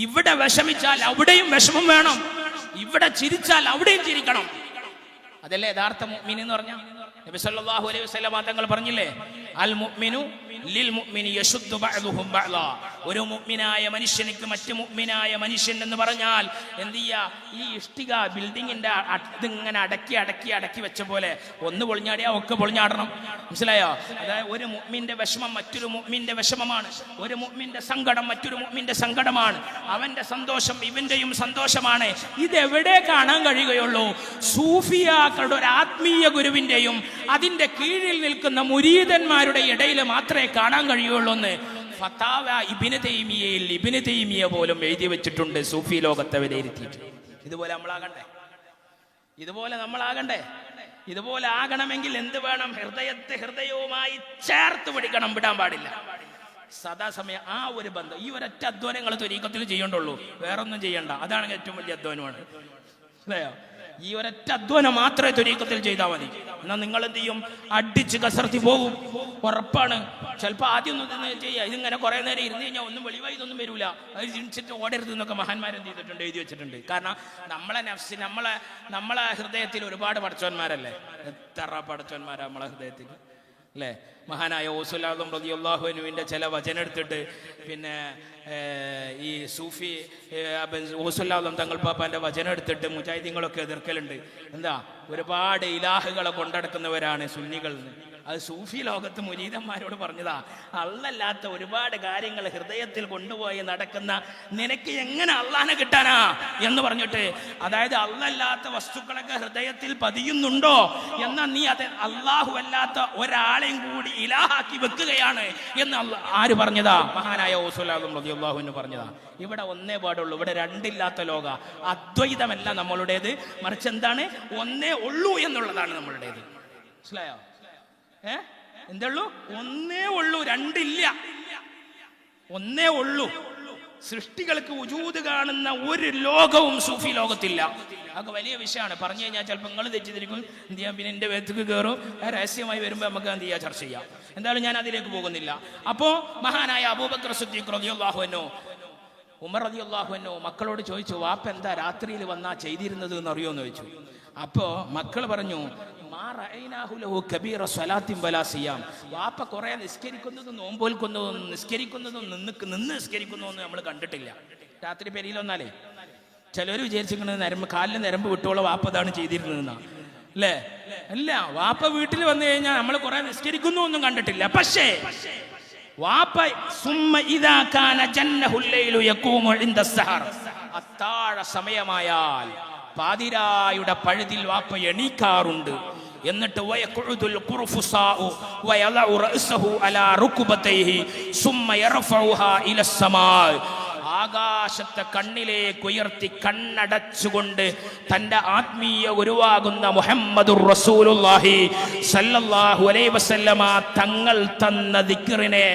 ഇവിടെ വിഷമിച്ചാൽ അവിടെയും വിഷമം വേണം. ഇവിടെ ചിരിച്ചാൽ അവിടെയും ചിരിക്കണം. അതല്ലേ യഥാർത്ഥ മുഅ്മിൻ എന്ന് പറഞ്ഞാൽ? നബി സല്ലല്ലാഹു അലൈഹി വസല്ലം തങ്ങൾ പറഞ്ഞില്ലേ, അൽ മുഅ്മിനു ലിൽ മുഅ്മിനി യശുദ്ദു ബഅ്ദുഹും ബഅ്ദാ. ഒരു മുഅ്മിനായ മനുഷ്യനിക്ക് മറ്റു മുഅ്മിനായ മനുഷ്യൻ എന്ന് പറഞ്ഞാൽ എന്ത് ചെയ്യാ? ഈ ഇഷ്ടിക ബിൽഡിങ്ങിന്റെ ഇതിങ്ങനെ അടക്കി വെച്ച പോലെ ഒന്ന് പൊളിഞ്ഞാടിയാ ഒക്കെ പൊളിഞ്ഞാടണം. മനസ്സിലായോ? അതായത് ഒരു മുഅ്മിന്റെ വിഷമം മറ്റൊരു മുഅ്മിന്റെ വിഷമമാണ്. ഒരു മുഅ്മിന്റെ സങ്കടം മറ്റൊരു മുഅ്മിന്റെ സങ്കടമാണ്. അവന്റെ സന്തോഷം ഇവന്റെയും സന്തോഷമാണ്. ഇതെവിടെ കാണാൻ കഴിയുകയുള്ളൂ? സൂഫിയാക്കളുടെ ഒരു ആത്മീയ ഗുരുവിന്റെയും അതിന്റെ കീഴിൽ നിൽക്കുന്ന മുരീദന്മാരുടെ ഇടയിൽ മാത്രമേ കാണാൻ കഴിയുള്ളൂ എന്ന് ഫതാവ ഇബ്നു തൈമിയ പോലും എഴുതി വെച്ചിട്ടുണ്ട്. സൂഫി ലോകത്തെ വിലയിരുത്തിയിട്ട്. ഇതുപോലെ നമ്മളാകണ്ടേ? ഇതുപോലെ ആകണമെങ്കിൽ എന്ത് വേണം? ഹൃദയവുമായി ചേർത്ത് പിടിക്കണം, വിടാൻ പാടില്ല. സദാസമയം ആ ഒരു ബന്ധം, ഈ ഒരൊറ്റ അധ്വാനങ്ങൾ ത്വരീഖത്തിൽ ചെയ്യണ്ടുള്ളൂ, വേറൊന്നും ചെയ്യണ്ട. അതാണ് ഏറ്റവും വലിയ അധ്വാനമാണ്. അല്ലയോ? ഈ ഒരൊറ്റ അധ്വാനം മാത്രമേ ത്വരീഖത്തിൽ ചെയ്താൽ മതി. എന്നാൽ നിങ്ങൾ എന്ത് ചെയ്യും? അടിച്ച് കസർത്തി പോകും, ഉറപ്പാണ്. ചിലപ്പോൾ ആദ്യം ഒന്നും ചെയ്യുക, ഇതിങ്ങനെ കുറെ നേരം ഇരുന്ന് കഴിഞ്ഞാൽ ഒന്നും വെളിവായി ഇതൊന്നും വരില്ല. അത് ചിരിച്ചിട്ട് ഓടരുത് എന്നൊക്കെ മഹാന്മാരെന്ത് ചെയ്തിട്ടുണ്ട്, എഴുതി വെച്ചിട്ടുണ്ട്. കാരണം നമ്മളെ നഫ്സ് നമ്മളെ ഹൃദയത്തിൽ ഒരുപാട് പടച്ചോന്മാരല്ലേ? എത്ര പടച്ചോന്മാരാ നമ്മളെ ഹൃദയത്തിൽ അല്ലേ? മഹാനായ ഗൗസുൽ ആദം റളിയല്ലാഹു അൻഹുവിന്റെ ചില വചനം എടുത്തിട്ട് പിന്നെ ഈ സൂഫി ഗൗസുൽ ആദം തങ്ങൾ പാപ്പാന്റെ വചനം എടുത്തിട്ട് മുജാഹിദീങ്ങളൊക്കെ എതിർക്കലുണ്ട്. എന്താ? ഒരുപാട് ഇലാഹുകളെ കൊണ്ടടക്കുന്നവരാണ് സുന്നികൾ. അത് സൂഫി ലോകത്ത് മുരീദന്മാരോട് പറഞ്ഞതാ. അള്ളല്ലാത്ത ഒരുപാട് കാര്യങ്ങൾ ഹൃദയത്തിൽ കൊണ്ടുപോയി നടക്കുന്ന നിനക്ക് എങ്ങനെ അള്ളാനെ കിട്ടാനാ എന്ന് പറഞ്ഞിട്ട്, അതായത് അള്ളല്ലാത്ത വസ്തുക്കളൊക്കെ ഹൃദയത്തിൽ പതിയുന്നുണ്ടോ എന്നാൽ നീ അത് അള്ളാഹു അല്ലാത്ത ഒരാളെയും കൂടി ഇലാഹാക്കി വെക്കുകയാണ് എന്ന് ആര് പറഞ്ഞതാ? മഹാനായ ഗൗസുൽ ആദം റളിയല്ലാഹു അൻഹു പറഞ്ഞതാ. ഇവിടെ ഒന്നേ പാടുള്ളൂ. ഇവിടെ രണ്ടില്ലാത്ത ലോക. അദ്വൈതമല്ല നമ്മളുടേത്, മറിച്ച് എന്താണ്? ഒന്നേ ഉള്ളൂ എന്നുള്ളതാണ് നമ്മളുടേത്. മനസ്സിലായോ? എന്തേ? ഒന്നേ ഉള്ളൂ, രണ്ടില്ല. ഒന്നേ ഉള്ളൂ. സൃഷ്ടികൾക്ക് വജൂദ് കാണുന്ന ഒരു ലോകവും സൂഫി ലോകത്തില്ല. അതൊക്കെ വലിയ വിഷയമാണ്. പറഞ്ഞു കഴിഞ്ഞാൽ ചിലപ്പോൾ നിങ്ങൾ തെറ്റിദ്ധരിക്കും. എന്ത് ചെയ്യാം? പിന്നെ എൻ്റെ വേദത്തേക്ക് കയറും. രഹസ്യമായി വരുമ്പോൾ നമുക്ക് എന്ത് ചെയ്യാം? ചർച്ച ചെയ്യാം. എന്തായാലും ഞാൻ അതിലേക്ക് പോകുന്നില്ല. അപ്പോ മഹാനായ അബൂബക്കർ സിദ്ദീഖ് റളിയല്ലാഹു അൻഹു, ഉമർ റളിയല്ലാഹു അൻഹു മക്കളോട് ചോദിച്ചു, വാപ്പ എന്താ രാത്രിയിൽ വന്നാ ചെയ്തിരുന്നത് എന്ന് അറിയോന്ന് ചോദിച്ചു. അപ്പോ മക്കൾ പറഞ്ഞു, വാപ്പ കുറെ നിസ്കരിക്കുന്നതും നോമ്പോൽക്കുന്നതും നിസ്കരിക്കുന്നതും നിന്ന് നിസ്കരിക്കുന്നതൊന്നും നമ്മൾ കണ്ടിട്ടില്ല. രാത്രി പെരിയിൽ വന്നാലേ ചിലർ വിചാരിച്ചിരിക്കുന്നത് കാലിന് നരമ്പ് വിട്ടോളം വാപ്പ അതാണ് ചെയ്തിരുന്നതെന്നാ അല്ലേ? അല്ല, വാപ്പ വീട്ടിൽ വന്നു കഴിഞ്ഞാൽ നമ്മൾ കുറെ നിസ്കരിക്കുന്നു ഒന്നും കണ്ടിട്ടില്ല. പക്ഷേ വാപ്പ സുമ്മ ഇദാ കാന ജന്നഹുൽ ലൈലു യഖൂമു ഇൻദ സഹർ, അത്താഴ സമയമായാൽ പാതിരായുടെ പഴുതിൽ വാപ്പ എണീക്കാറുണ്ട്. എന്നിട്ട് വയഖുദുൽ ഖുർഫുസാഉ വയലഉ റഅസഹു അലാ റുക്ബതൈഹി സുമ്മ യർഫഉഹാ ഇലസ്സമാ, ആകാശത്തെ കണ്ണിലേക്ക് ഉയർത്തി കണ്ണടച്ചുകൊണ്ട് തന്റെ ആത്മീയ ഗുരുവാകുന്ന മുഹമ്മദുർ റസൂലുള്ളാഹി സല്ലല്ലാഹു അലൈഹി വസല്ലമ തങ്ങൾ തന്ന ദിക്റിനെ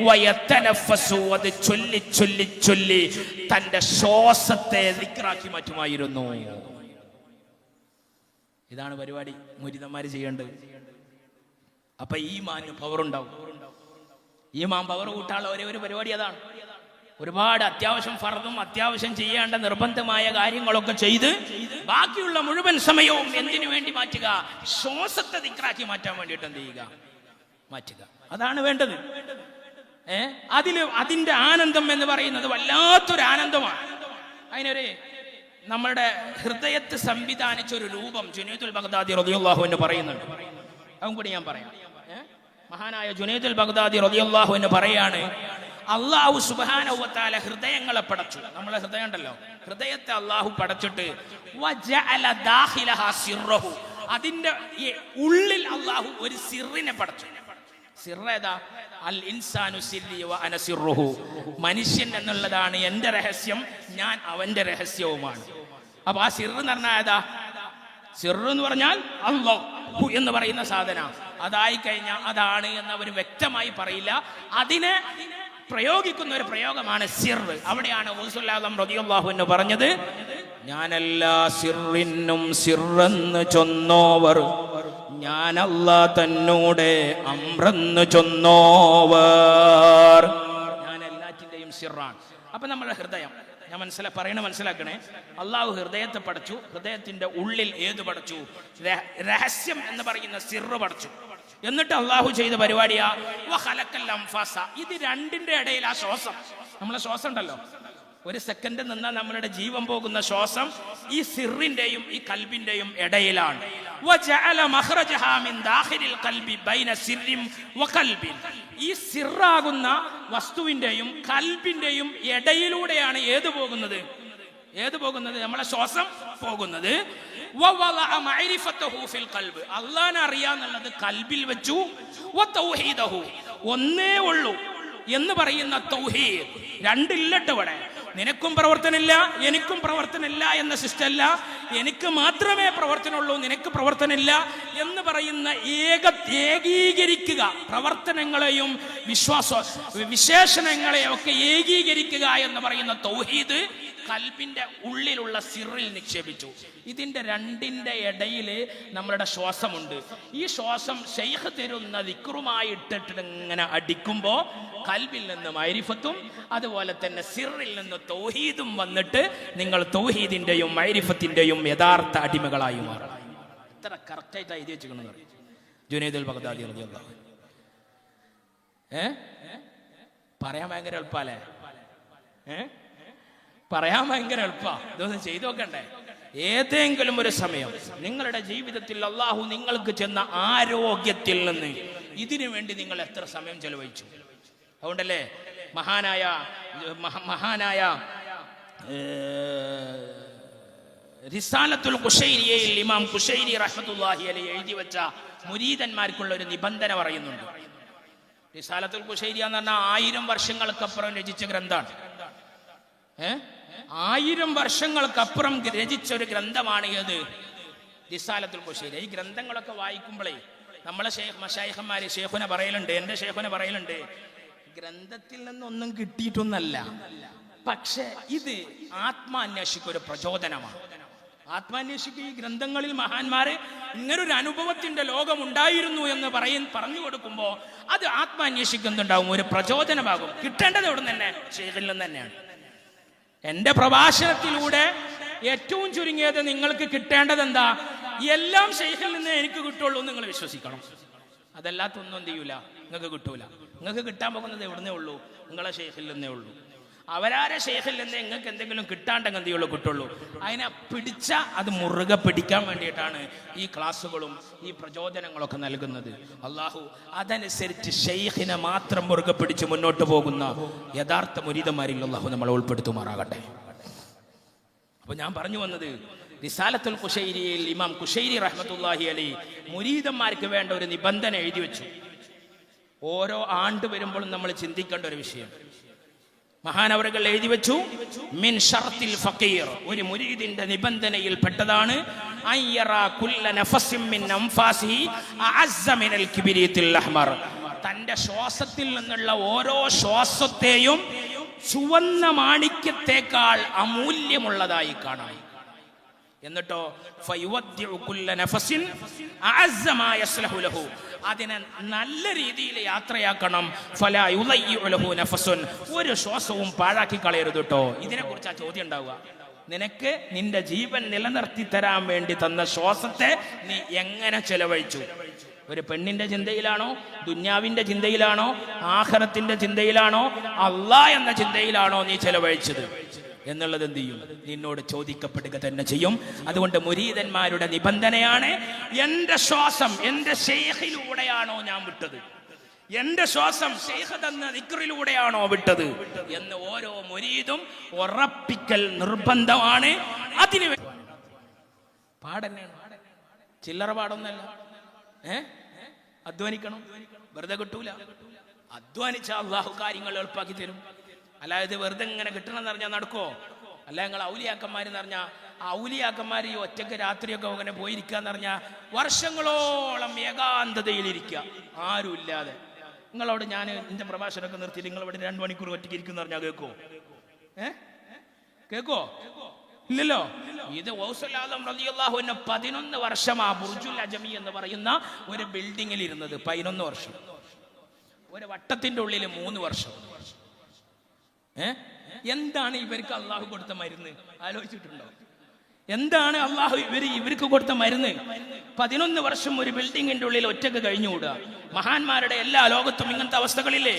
വയതനഫസു, അത് ചൊല്ലി ചൊല്ലി ചൊല്ലി തന്റെ ശ്വാസത്തെ ദിക്റാക്കി മാറ്റുമായിരുന്നു. ഇതാണ് പരിപാടി മുരീദന്മാര് ചെയ്യേണ്ടത്. അപ്പൊ ഈമാന് പവർ ഉണ്ടാവും. ഈമാൻ പവർ കൂട്ടാനുള്ള ഒരേ ഒരു പരിപാടി അതാണ്. ഒരുപാട് അത്യാവശ്യം ഫർദും അത്യാവശ്യം ചെയ്യേണ്ട നിർബന്ധമായ കാര്യങ്ങളൊക്കെ ചെയ്ത് ബാക്കിയുള്ള മുഴുവൻ സമയവും എന്തിനു വേണ്ടി മാറ്റുക? ശ്വാസത്തെ ദിക്റാക്കി മാറ്റാൻ വേണ്ടിയിട്ട് എന്ത് ചെയ്യുക? മാറ്റുക. അതാണ് വേണ്ടത്. അതിന്റെ ആനന്ദം എന്ന് പറയുന്നത് വല്ലാത്തൊരു ആനന്ദമാണ്. അതിനൊരു നമ്മളുടെ ഹൃദയത്തെ സംവിധാനിച്ച ഒരു രൂപം ജുനൈദുൽ ബഗ്ദാദി റളിയല്ലാഹു അൻഹു പറയുന്നുണ്ട്. അതും കൂടി ഞാൻ പറയാം. മഹാനായ ജുനൈദുൽ ബഗ്ദാദി റളിയല്ലാഹു അൻഹു പറയാണ്, അല്ലാഹു സുബ്ഹാനഹു വ തആല ഹൃദയങ്ങളെ പടച്ചു. നമ്മളെ ഹൃദയം ഉണ്ടല്ലോ, ഹൃദയത്തെ അല്ലാഹു പടച്ചിട്ട് വജഅല ദാഖിലഹാ സിർറഹു, അതിന്റെ ഉള്ളിൽ അല്ലാഹു ഒരു സിറിനെ പടച്ചു. സിർ ഏതാ? അൽ ഇൻസാനു സിർരി വ അന സിർറുഹു, മനുഷ്യൻ എന്നുള്ളതാണ് എന്റെ രഹസ്യം, ഞാൻ അവന്റെ രഹസ്യവുമാണ്. അപ്പൊ ആ സിർ എന്ന് പറഞ്ഞാൽ ഏതാ? സിർ എന്ന് പറഞ്ഞാൽ അല്ലാഹു എന്ന് പറയുന്ന സാധന. അതായി കഴിഞ്ഞാൽ അതാണ് എന്ന് അവർ വ്യക്തമായി പറയില്ല. അതിനെ പ്രയോഗിക്കുന്ന ഒരു പ്രയോഗമാണ് സിർ. അവിടെയാണ് ഗൗസുൽ ആദം റളിയല്ലാഹു അൻഹു പറഞ്ഞത്, ഞാനല്ലാ സിറിനും സിറെന്ന് ചൊന്നോവർ, ഞാനല്ലാ തന്നോടെ അമ്രെന്ന് ചൊന്നോവർ. ഞാൻ എല്ലാറ്റിന്റെയും സിറാണ്. അപ്പൊ നമ്മുടെ ഹൃദയം ഞാൻ മനസ്സിലാക്കണേ. അള്ളാഹു ഹൃദയത്തെ പടച്ചു. ഹൃദയത്തിന്റെ ഉള്ളിൽ ഏത് പടച്ചു? രഹസ്യം എന്ന് പറയുന്ന സിറ് പടച്ചു. എന്നിട്ട് അള്ളാഹു ചെയ്ത പരിപാടിയാ വഖലഖൽ അൻഫാസ, ഇത് രണ്ടിന്റെ ഇടയിൽ ആ ശ്വാസം, നമ്മളെ ശ്വാസം ഉണ്ടല്ലോ, ഒരു സെക്കൻഡ് നിന്നാൽ നമ്മളുടെ ജീവൻ പോകുന്ന ശ്വാസം ഈ സിറിന്റെയും ഈ കൽബിന്റെയും ഇടയിലാണ്. വജഅല മഖ്റജഹാ മിൻ ദാഖിലിൽ ഖൽബി ബൈന സിർരിൻ വഖൽബിൻ, ഈ സിറാകുന്ന വസ്തുവിന്റെയും കൽബിന്റെയും ഇടയിലൂടെയാണ് ഏത് പോകുന്നത്? നമ്മളെ ശ്വാസം പോകുന്നത്. അള്ളാഹനെ അറിയാന്നുള്ളത് കൽബിൽ വെച്ചു. ഒന്നേ ഉള്ളൂ എന്ന് പറയുന്ന തൗഹീദ്. രണ്ടില്ലട്ട് ഇവിടെ. നിനക്കും പ്രവർത്തനമില്ല, എനിക്കും പ്രവർത്തനമില്ല എന്ന സിസ്റ്റമല്ല. എനിക്ക് മാത്രമേ പ്രവർത്തനമുള്ളൂ, നിനക്ക് പ്രവർത്തനമില്ല എന്ന് പറയുന്ന ഏകീകരിക്കുക. പ്രവർത്തനങ്ങളെയും വിശേഷണങ്ങളെയും ഒക്കെ ഏകീകരിക്കുക എന്ന് പറയുന്ന തൗഹീദ് കൽബിന്റെ ഉള്ളിലുള്ള സിറിൽ നിക്ഷേപിച്ചു. ഇതിന്റെ രണ്ടിന്റെ ഇടയിൽ നമ്മളുടെ ശ്വാസമുണ്ട്. ഈ ശ്വാസം ശൈഖ് തരുന്ന ദിക്റുമായി ഇട്ടിട്ട് ഇങ്ങനെ അടിക്കുമ്പോ കൽബിൽ നിന്ന് മഅരിഫത്തും അതുപോലെ തന്നെ സിറിൽ നിന്ന് തൗഹീദും വന്നിട്ട് നിങ്ങൾ തൗഹീദിന്റെയും മഅരിഫത്തിന്റെയും യഥാർത്ഥ അടിമകളായി മാറും. ഇത്ര കറക്റ്റായിട്ട് എഴുതി വെച്ചിരിക്കുന്നത് ജുനൈദുൽ ബഗ്ദാദി റളിയല്ലാഹു അൻഹു. പറയാൻ ഭയങ്കര എളുപ്പല്ലേ? പറയാൻ ഭയങ്കര എളുപ്പാ. ഇതൊന്നും ചെയ്തു നോക്കണ്ടേ? ഏതെങ്കിലും ഒരു സമയം നിങ്ങളുടെ ജീവിതത്തിൽ അള്ളാഹു നിങ്ങൾക്ക് ചെന്ന ആരോഗ്യത്തിൽ നിന്ന് ഇതിനു വേണ്ടി നിങ്ങൾ എത്ര സമയം ചെലവഴിച്ചു? അതുകൊണ്ടല്ലേ മഹാനായ റിസാലത്തുൽ ഖുശൈരിയയിൽ ഇമാം ഖുശൈരി റഹ്മത്തുള്ളാഹി അലൈഹി എഴുതി വെച്ച മുരീദന്മാർക്കുള്ള ഒരു നിബന്ധന പറയുന്നുണ്ട്. റിസാലത്തുൽ ഖുശൈരിയ എന്ന് പറഞ്ഞാൽ 1000 വർഷങ്ങൾക്കപ്പുറം രചിച്ച ഗ്രന്ഥമാണ്. 1000 വർഷങ്ങൾക്കപ്പുറം രചിച്ച ഒരു ഗ്രന്ഥമാണ് ഏത്? റിസാലത്തുൽ ഖുശൈരിയ. ഈ ഗ്രന്ഥങ്ങളൊക്കെ വായിക്കുമ്പോഴേ നമ്മളെ മശായിഖന്മാര് ഷേഖുന പറയലുണ്ട്, എന്റെ ഷേഖുന പറയലുണ്ട്, ഗ്രന്ഥത്തിൽ നിന്നൊന്നും കിട്ടിയിട്ടൊന്നല്ല, പക്ഷെ ഇത് ആത്മാന്വേഷിക്കൊരു പ്രചോദനമാണ്. ആത്മാന്വേഷിക്ക് ഈ ഗ്രന്ഥങ്ങളിൽ മഹാന്മാര് ഇങ്ങനൊരു അനുഭവത്തിന്റെ ലോകം ഉണ്ടായിരുന്നു എന്ന് പറഞ്ഞു കൊടുക്കുമ്പോ അത് ആത്മാന്വേഷിക്കുന്നുണ്ടാവും, ഒരു പ്രചോദനമാകും. കിട്ടേണ്ടത് എവിടെ നിന്ന് തന്നെ? ഷേഖിൽ നിന്ന് തന്നെയാണ്. എന്റെ പ്രഭാഷണത്തിലൂടെ ഏറ്റവും ചുരുങ്ങിയത് നിങ്ങൾക്ക് കിട്ടേണ്ടത് എന്താ? എല്ലാം ഷെയ്ഖിൽ നിന്ന് എനിക്ക് കിട്ടുള്ളൂ നിങ്ങൾ വിശ്വസിക്കണം. അതല്ലാത്തൊന്നും എന്ത് ചെയ്യൂല, നിങ്ങൾക്ക് കിട്ടൂല. നിങ്ങൾക്ക് കിട്ടാൻ പോകുന്നത് എവിടുന്നേ ഉള്ളൂ? നിങ്ങളെ ഷെയ്ഖിൽ നിന്നേ ഉള്ളൂ. അവരാരെ ഷെയ്ഖിൽ നിന്ന് നിങ്ങൾക്ക് എന്തെങ്കിലും കിട്ടാണ്ടെങ്കിൽ എന്ത് ചെയ്യുള്ളൂ കിട്ടുള്ളൂ. അതിനെ പിടിച്ച അത് മുറുകെ പിടിക്കാൻ വേണ്ടിയിട്ടാണ് ഈ ക്ലാസ്സുകളും ഈ പ്രചോദനങ്ങളൊക്കെ നൽകുന്നത്. അള്ളാഹു അതനുസരിച്ച് ഷെയ്ഖിനെ മാത്രം മുറുകെ പിടിച്ച് മുന്നോട്ട് പോകുന്ന യഥാർത്ഥ മുരീദന്മാരിൽ അള്ളാഹു നമ്മളെ ഉൾപ്പെടുത്തുമാറാകട്ടെ. അപ്പൊ ഞാൻ പറഞ്ഞു വന്നത്, റിസാലത്തുൽ ഖുശൈരിയിൽ ഇമാം ഖുശൈരി റഹ്മത്തുള്ളാഹി അലൈഹി മുരീദന്മാർക്ക് വേണ്ട ഒരു നിബന്ധന എഴുതി വെച്ചു. ഓരോ ആണ്ട് വരുമ്പോഴും നമ്മൾ ചിന്തിക്കേണ്ട ഒരു വിഷയം മഹാനവറുകൾ എഴുതി വെച്ചു. മിൻ ഷർത്തിൽ ഫഖീർ, ഒരു മുരീദിന്റെ നിബന്ധനയിൽ പെട്ടതാണ് അയ്യറാ കുല്ല നഫസിൻ മിൻ അൻഫാസിഹി അഅസ്സ മിനൽ കിബ്രീത്തിൽ അഹ്മർ, തന്റെ ശ്വാസത്തിൽ നിന്നുള്ള ഓരോ ശ്വാസത്തെയും ചുവന്ന മാണിക്യത്തേക്കാൾ അമൂല്യമുള്ളതായി കാണാം. എന്നിട്ടോ അതിനെ നല്ല രീതിയിൽ യാത്രയാക്കണം. ഒരു ശ്വാസവും പാഴാക്കി കളയരുത് കേട്ടോ. ഇതിനെ കുറിച്ച് ആ ചോദ്യം ഉണ്ടാവുക. നിനക്ക് നിന്റെ ജീവൻ നിലനിർത്തി തരാൻ വേണ്ടി തന്ന ശ്വാസത്തെ നീ എങ്ങനെ ചെലവഴിച്ചു? ഒരു പെണ്ണിന്റെ ചിന്തയിലാണോ, ദുന്യാവിന്റെ ചിന്തയിലാണോ, ആഖിറത്തിന്റെ ചിന്തയിലാണോ, അല്ലാഹ് എന്ന ചിന്തയിലാണോ നീ ചെലവഴിച്ചത് എന്നുള്ളത് എന്ത് ചെയ്യും? നിന്നോട് ചോദിക്കപ്പെടുക തന്നെ ചെയ്യും. അതുകൊണ്ട് മുരീദന്മാരുടെ നിബന്ധനയാണ്, എന്റെ ശ്വാസം എന്റെ ശൈഖിലൂടെയാണോ ഞാൻ വിട്ടത്, എന്റെ ശ്വാസം ശൈഖ് തന്ന ദിക്റിലൂടെയാണോ വിട്ടത് എന്ന് ഓരോ മുരീദും ഉറപ്പിക്കൽ നിർബന്ധമാണ്. അതിന് പാടന്നെയാണ്, ചില്ലറ പാടൊന്നല്ല. അധ്വാനിക്കണം, വെറുതെ കിട്ടൂല. അധ്വാനിച്ച അള്ളാഹു കാര്യങ്ങൾ എളുപ്പാക്കി തരും. അല്ലാതെ വെറുതെ ഇങ്ങനെ കിട്ടണമെന്ന് പറഞ്ഞാൽ നടക്കോ? അല്ല, നിങ്ങൾ ഔലിയാക്കന്മാരെന്ന് പറഞ്ഞാൽ ഔലിയാക്കന്മാർ ഈ ഒറ്റയ്ക്ക് രാത്രിയൊക്കെ അങ്ങനെ പോയിരിക്കുക എന്ന് പറഞ്ഞാൽ വർഷങ്ങളോളം ഏകാന്തതയിലിരിക്കുക, ആരും ഇല്ലാതെ. നിങ്ങളോട് ഞാൻ എന്റെ പ്രഭാഷണമൊക്കെ നിർത്തിയിട്ട് നിങ്ങൾ ഇവിടെ 2 മണിക്കൂർ ഒറ്റയ്ക്ക് ഇരിക്കുന്ന പറഞ്ഞാൽ കേൾക്കോ? കേൾക്കോ? ഇല്ലല്ലോ. ഇത് ഔസുൽ-ആദം റളിയല്ലാഹു അൻഹു 11 വർഷം ആ ബുർജുൽ അജമി എന്ന് പറയുന്ന ഒരു ബിൽഡിങ്ങിൽ ഇരുന്നത്. 11 വർഷം. ഒരു വട്ടത്തിന്റെ ഉള്ളിൽ 3 വർഷം. എന്താണ് ഇവർക്ക് അള്ളാഹു കൊടുത്ത മരുന്ന്? ആലോചിച്ചിട്ടുണ്ടോ? എന്താണ് അള്ളാഹു ഇവർക്ക് കൊടുത്ത മരുന്ന്? 11 വർഷം ഒരു ബിൽഡിങ്ങിന്റെ ഉള്ളിൽ ഒറ്റക്ക് കഴിഞ്ഞുകൂടുക. മഹാന്മാരുടെ എല്ലാ ലോകത്തും ഇങ്ങനത്തെ അവസ്ഥകളില്ലേ?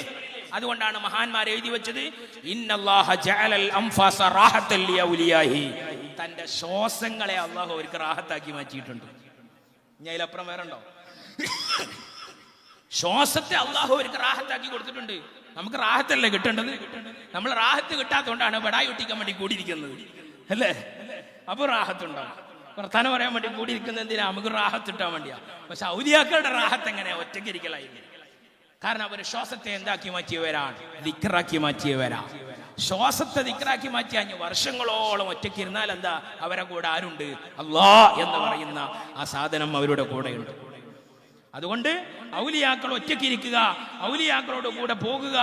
അതുകൊണ്ടാണ് മഹാന്മാർ എഴുതി വെച്ചത്, ഇന്നല്ലാഹ ജഅലൽ അൻഫാസ റാഹത്തൻ ലിഔലിയാഹി, തന്റെ ശ്വാസങ്ങളെ അള്ളാഹു അവർക്ക് റാഹത്താക്കി മാറ്റിയിട്ടുണ്ട്. ഇനി അതിലപ്പുറം വേറെ ഉണ്ടോ? ശ്വാസത്തെ അള്ളാഹു അവർക്ക് റാഹത്താക്കി കൊടുത്തിട്ടുണ്ട്. നമുക്ക് റാഹത്തല്ലേ കിട്ടേണ്ടത്? നമ്മൾ റാഹത്ത് കിട്ടാത്തതുകൊണ്ടാണ് ബടായി ഒട്ടിക്കാൻ വേണ്ടി കൂടിയിരിക്കുന്നത്, അല്ലേ? അപ്പൊ റാഹത്തുണ്ടാവും. വർത്താനം പറയാൻ വേണ്ടി കൂടിയിരിക്കുന്നത് എന്തിനാ? നമുക്ക് റാഹത്ത് കിട്ടാൻ വേണ്ടിയാ. പക്ഷെ ഔലിയാക്കളുടെ റാഹത്ത് എങ്ങനെയാ? ഒറ്റയ്ക്ക് ഇരിക്കലായിരുന്നു. കാരണം അവർ ശ്വാസത്തെ എന്താക്കി മാറ്റിയവരാണ്? ദിക്റാക്കി മാറ്റിയവരാ. ശ്വാസത്തെ ദിക്റാക്കി മാറ്റിയാഞ്ഞ് വർഷങ്ങളോളം ഒറ്റയ്ക്ക് ഇരുന്നാൽ എന്താ? അവരെ കൂടെ ആരുണ്ട്? അല്ലാഹ് എന്ന് പറയുന്ന ആ സാധനം അവരുടെ കൂടെയുണ്ട്. അതുകൊണ്ട് ഔലിയാക്കൾ ഒറ്റയ്ക്ക് ഇരിക്കുക, ഔലിയാക്കളോട് കൂടെ പോകുക,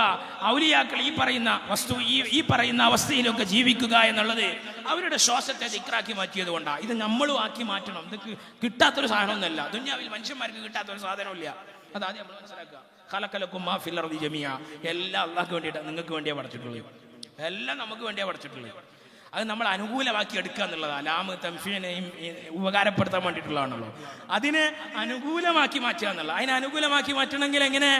ഔലിയാക്കൾ ഈ പറയുന്ന വസ്തു ഈ പറയുന്ന അവസ്ഥയിലൊക്കെ ജീവിക്കുക എന്നുള്ളത് അവരുടെ ശ്വാസത്തെ ദിക്റാക്കി മാറ്റിയത് കൊണ്ടാണ്. ഇത് നമ്മളും ആക്കി മാറ്റണം. ഇത് കിട്ടാത്തൊരു സാധനമൊന്നുമല്ല. ദുനിയാവിൽ മനുഷ്യന്മാർക്ക് കിട്ടാത്തൊരു സാധനമില്ല. അതാദ്യം നമ്മൾ മനസ്സിലാക്കുക. ഖലഖലകും മാ ഫിൽ അർദി ജമീഅ, എല്ലാം അല്ലാഹുവിന് വേണ്ടിയിട്ടാണ്, നിങ്ങൾക്ക് വേണ്ടിയാണ് പഠിച്ചിട്ടുള്ളത്. എല്ലാം നമുക്ക് വേണ്ടിയാണ് പഠിച്ചിട്ടുള്ളത്. അത് നമ്മൾ അനുകൂലമാക്കി എടുക്കുക എന്നുള്ളതാണ്. ലാമ് തംഫീനെയും ഉപകാരപ്പെടുത്താൻ വേണ്ടിയിട്ടുള്ളതാണല്ലോ. അതിനെ അനുകൂലമാക്കി മാറ്റുക എന്നുള്ള. അതിനെ അനുകൂലമാക്കി മാറ്റണമെങ്കിൽ എങ്ങനെ?